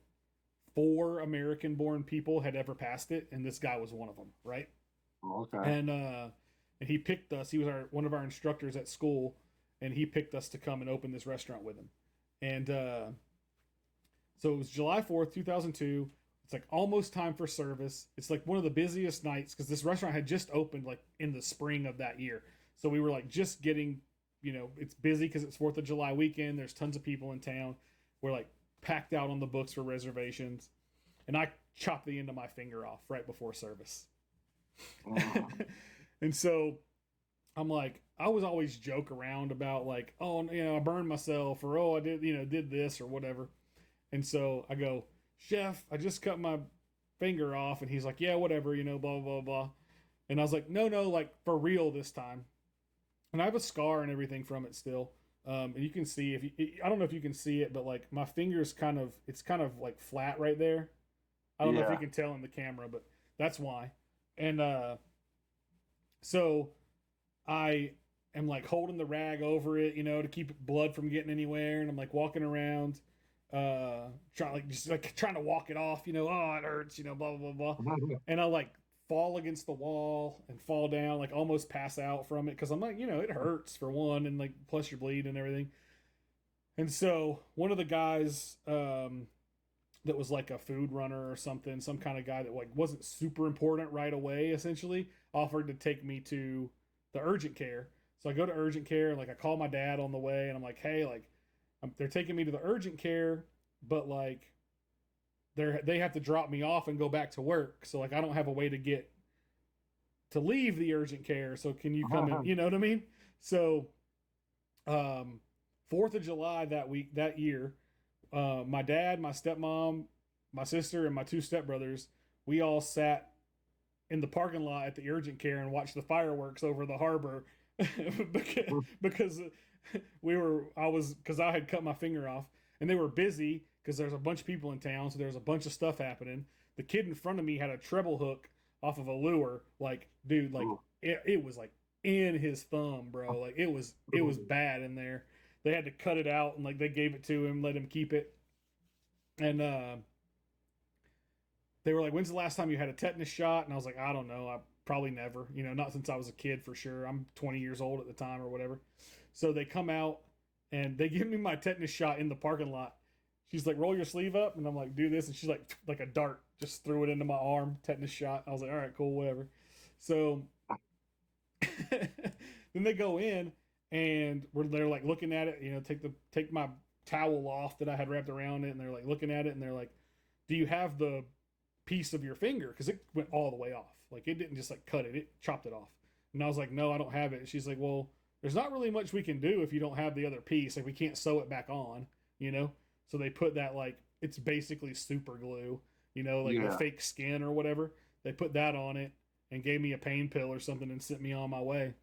4 American born people had ever passed it. And this guy was one of them. Right. Okay. And he picked us. He was one of our instructors at school, and he picked us to come and open this restaurant with him. And, so it was July 4th, 2002. It's like almost time for service. It's like one of the busiest nights, because this restaurant had just opened like in the spring of that year. So we were like just getting, you know, it's busy because it's 4th of July weekend. There's tons of people in town. We're like packed out on the books for reservations. And I chopped the end of my finger off right before service. And so I'm like, I was always joke around about like, oh, you know, I burned myself, or, oh, I did this or whatever. And so I go, chef, I just cut my finger off. And he's like, yeah, whatever, you know, blah, blah, blah. And I was like, no, like for real this time. And I have a scar and everything from it still. And you can see, I don't know if you can see it, but like my finger's it's kind of like flat right there. I don't know if you can tell in the camera, but that's why. And so I am like holding the rag over it, you know, to keep blood from getting anywhere. And I'm like walking around, trying to walk it off, you know, oh, it hurts, you know, blah, blah, blah, blah. And I like fall against the wall and fall down, like almost pass out from it, because I'm like, you know, it hurts for one, and like plus you're bleeding and everything. And so one of the guys that was like a food runner or something, some kind of guy that like wasn't super important right away, essentially offered to take me to the urgent care. So I go to urgent care, and like I call my dad on the way, and I'm like, hey, like they're taking me to the urgent care, but like they have to drop me off and go back to work. So like, I don't have a way to leave the urgent care. So can you come in? You know what I mean? So, 4th of July that year, my dad, my stepmom, my sister, and my 2 stepbrothers, we all sat in the parking lot at the urgent care and watched the fireworks over the harbor because because I had cut my finger off, and they were busy because there's a bunch of people in town, so there's a bunch of stuff happening. The kid in front of me had a treble hook off of a lure, like dude, like it was like in his thumb, bro. Like it was bad in there. They had to cut it out, and like they gave it to him, let him keep it, and they were like, "When's the last time you had a tetanus shot?" And I was like, "I don't know. I probably never. Not since I was a kid for sure. I'm 20 years old at the time or whatever." So they come out and they give me my tetanus shot in the parking lot. She's like, "Roll your sleeve up," and I'm like, "Do this," and she's like a dart, just threw it into my arm, tetanus shot. I was like, "All right, cool, whatever." So then they go in and they're like looking at it, take my towel off that I had wrapped around it, and they're like looking at it, and they're like, "Do you have the piece of your finger?" Because it went all the way off. Like it didn't just like cut it; it chopped it off. And I was like, "No, I don't have it." And she's like, "Well, there's not really much we can do if you don't have the other piece. Like we can't sew it back on, you know." So they put that like it's basically super glue, like the fake skin or whatever. They put that on it and gave me a pain pill or something and sent me on my way.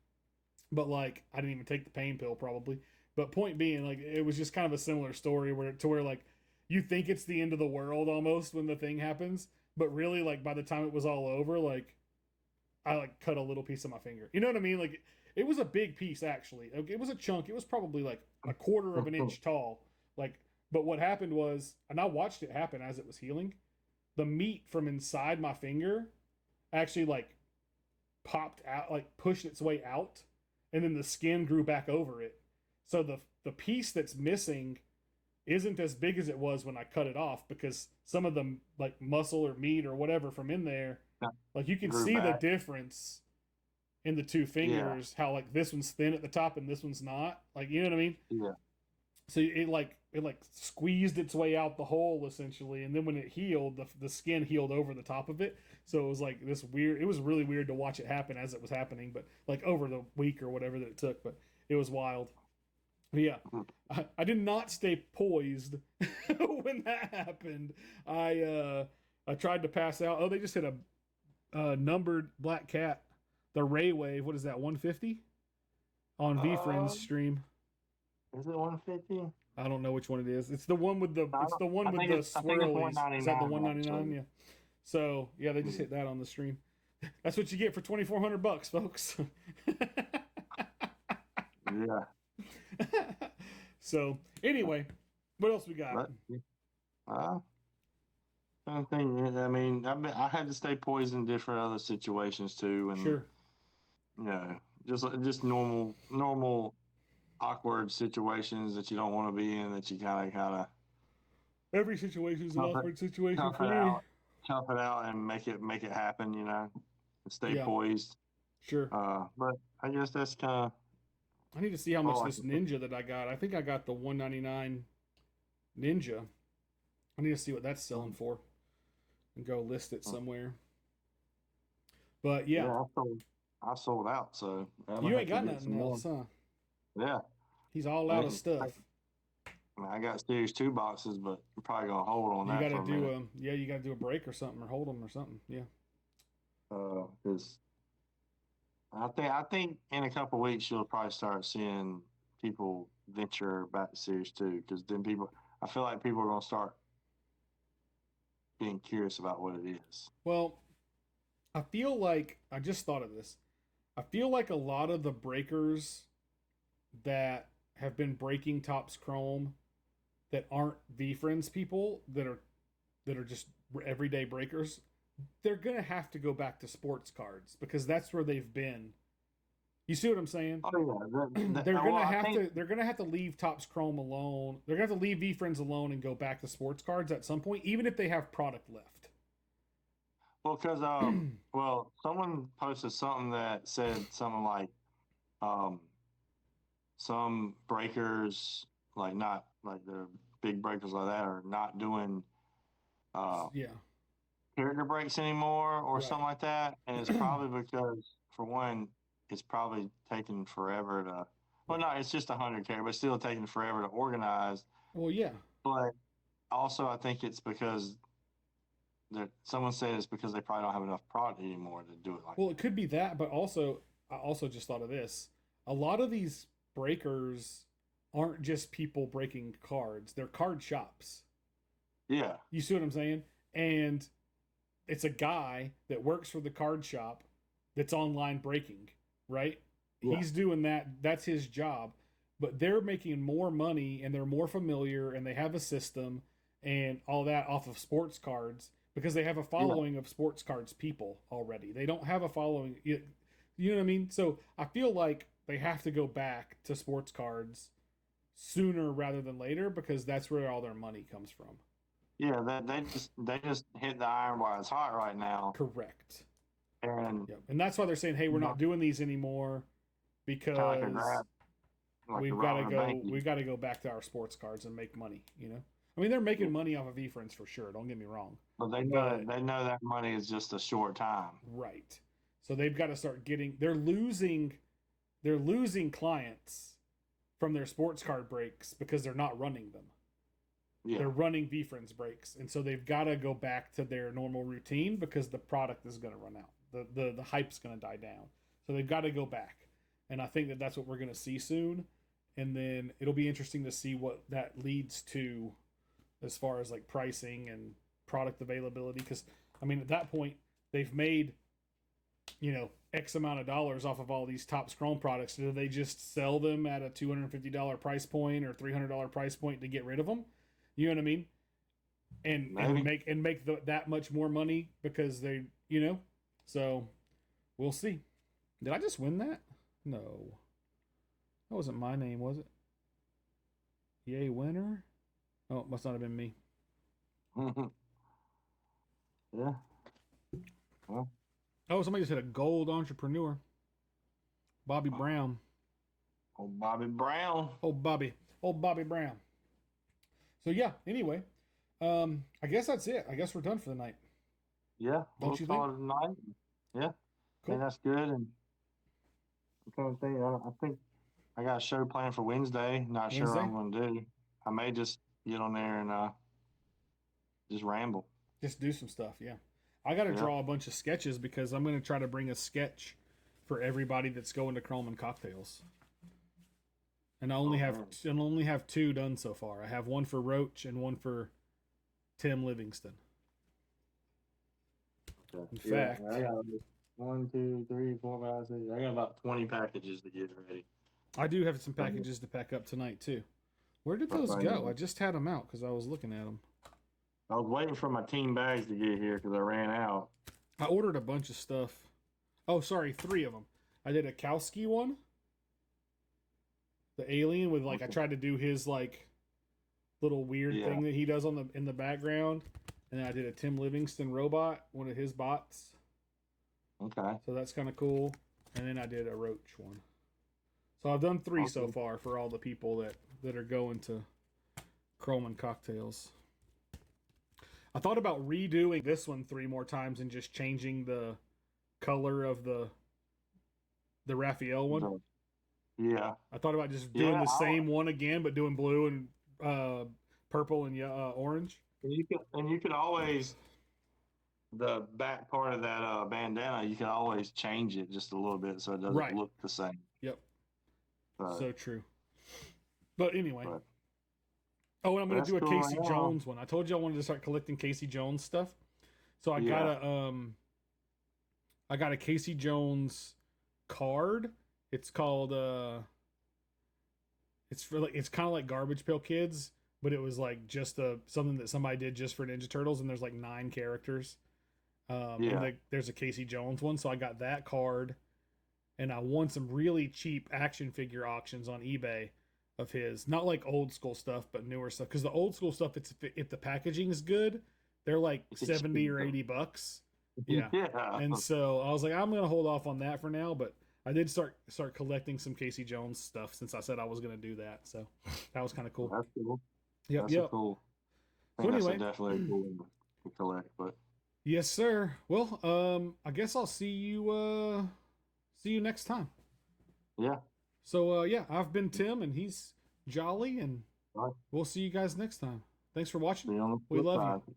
But like I didn't even take the pain pill probably. But point being, like it was just kind of a similar story where like you think it's the end of the world almost when the thing happens, but really like by the time it was all over, like I like cut a little piece of my finger. You know what I mean? Like it was a big piece actually. It was a chunk. It was probably like a quarter of an inch tall. Like, but what happened was, and I watched it happen as it was healing. The meat from inside my finger actually like popped out, like pushed its way out, and then the skin grew back over it. So the piece that's missing isn't as big as it was when I cut it off because some of the like muscle or meat or whatever from in there, like you can see the difference in the two fingers. How like this one's thin at the top and this one's not. Like you know what I mean? Yeah. So it squeezed its way out the hole essentially, and then when it healed, the skin healed over the top of it. So it was like this weird. It was really weird to watch it happen as it was happening, but like over the week or whatever that it took. But it was wild. But yeah, I did not stay poised when that happened. I tried to pass out. Oh, they just hit a numbered black cat, the Ray Wave. What is that? 150 on VFriends stream. Is it 150? I don't know which one it is. It's the one with the swirlies. Is that the 199? Yeah. So yeah, they just hit that on the stream. That's what you get for $2,400, folks. Yeah. So anyway, what else we got? I think. I mean, I had to stay poised in different other situations too, and Sure. Just normal awkward situations that you don't want to be in, that you kind of Every situation is an awkward situation tough for it me. out, tough it out, and make it happen. And stay poised. Sure. But I guess that's kind of. I need to see how much this Ninja that I got. I think I got the 199 Ninja. I need to see what that's selling for, and go list it somewhere. But yeah, I sold out. So you ain't got nothing else, huh? Yeah. He's all out of stuff. I got Series 2 boxes, but I'm probably gonna hold on that. You gotta do a break or something, or hold them or something. Yeah. Because I think in a couple of weeks you'll probably start seeing people venture back to Series 2, because then I feel like people are gonna start being curious about what it is. Well, I feel like I just thought of this. I feel like a lot of the breakers that have been breaking Topps Chrome that aren't VFriends people that are just everyday breakers, they're gonna have to go back to sports cards because that's where they've been. You see what I'm saying? Oh yeah, they're gonna have to leave Topps Chrome alone. They're gonna have to leave VFriends alone and go back to sports cards at some point, even if they have product left. Well, because someone posted something that said something like, some breakers, like not like the big breakers like that, are not doing character breaks anymore or something like that, and it's probably because, for one, it's probably taking forever to. Well, no, it's just 100 character, but still taking forever to organize. Well, yeah. But also, I think it's because someone said it's because they probably don't have enough product anymore to do it like. Well, it could be that, but also I also just thought of this. A lot of these breakers aren't just people breaking cards; they're card shops. Yeah. You see what I'm saying? And it's a guy that works for the card shop that's online breaking, right? Yeah. He's doing that. That's his job. But they're making more money and they're more familiar and they have a system and all that off of sports cards because they have a following of sports cards people already. They don't have a following. You know what I mean? So I feel like they have to go back to sports cards sooner rather than later because that's where all their money comes from. Yeah, they just hit the iron while it's hot right now. Correct. And Yep. And that's why they're saying, hey, we're not doing these anymore because we've got to go back to our sports cards and make money, you know? I mean, they're making money off of e-friends for sure. Don't get me wrong. But they know that money is just a short time. Right. So they've got to start getting, they're losing clients from their sports card breaks because they're not running them. Yeah. They're running v-friends breaks. And so they've got to go back to their normal routine because the product is going to run out. The hype's going to die down. So they've got to go back. And I think that that's what we're going to see soon. And then it'll be interesting to see what that leads to as far as like pricing and product availability. Because, I mean, at that point, they've made, you know, X amount of dollars off of all these top Chrome products. Do they just sell them at a $250 price point or $300 price point to get rid of them? You know what I mean? And make that much more money because they, you know, so we'll see. Did I just win that? No. That wasn't my name, was it? Yay, winner? Oh, it must not have been me. Yeah. Well. Oh, somebody just hit a gold entrepreneur. Bobby Brown. Oh, Bobby Brown. Old Bobby Brown. So yeah, anyway, I guess that's it. I guess we're done for the night. Yeah. Don't you think? Tonight. Yeah. Cool. I think that's good. And I'm trying to think. I think I got a show planned for Wednesday. Not sure what I'm going to do. I may just get on there and just ramble. Just do some stuff, yeah. I got to draw a bunch of sketches because I'm going to try to bring a sketch for everybody that's going to Chrome and Cocktails. And I only have 2 done so far. I have one for Roach and one for Tim Livingston. Okay. In fact, I got 1, 2, 3, 4, 5, 6. I got about 20 packages to get ready. I do have some packages to pack up tonight too. Where did those go? I just had them out because I was looking at them. I was waiting for my team bags to get here because I ran out. I ordered a bunch of stuff. Oh, sorry, 3 of them. I did a Kowski one. The alien with I tried to do his little weird thing that he does in the background. And then I did a Tim Livingston robot, one of his bots. Okay. So that's kind of cool. And then I did a Roach one. So I've done 3 so far for all the people that are going to Chrome and Cocktails. I thought about redoing this one 3 more times and just changing the color of the Raphael one. Yeah. I thought about just doing the same one again, but doing blue and purple and orange. And you could always, the back part of that bandana, you can always change it just a little bit so it doesn't look the same. Yep. So true. But anyway. And I'm going to do a cool, Casey Jones one. I told you I wanted to start collecting Casey Jones stuff. So I got a Casey Jones card. It's called it's kind of like Garbage Pail Kids, but it was just something that somebody did just for Ninja Turtles, and there's 9 characters. And there's a Casey Jones one, so I got that card, and I won some really cheap action figure auctions on eBay of his, not old school stuff, but newer stuff. Because the old school stuff, if the packaging is good, they're $70 or $80. Yeah. And so I was I'm gonna hold off on that for now, but I did start collecting some Casey Jones stuff since I said I was gonna do that. So that was kind of cool. That's cool. Yep. Cool. So anyway, that's definitely cool to collect. But yes, sir. Well, I guess I'll see you next time. Yeah. So I've been Tim, and he's Jolly, and we'll see you guys next time. Thanks for watching. We love you.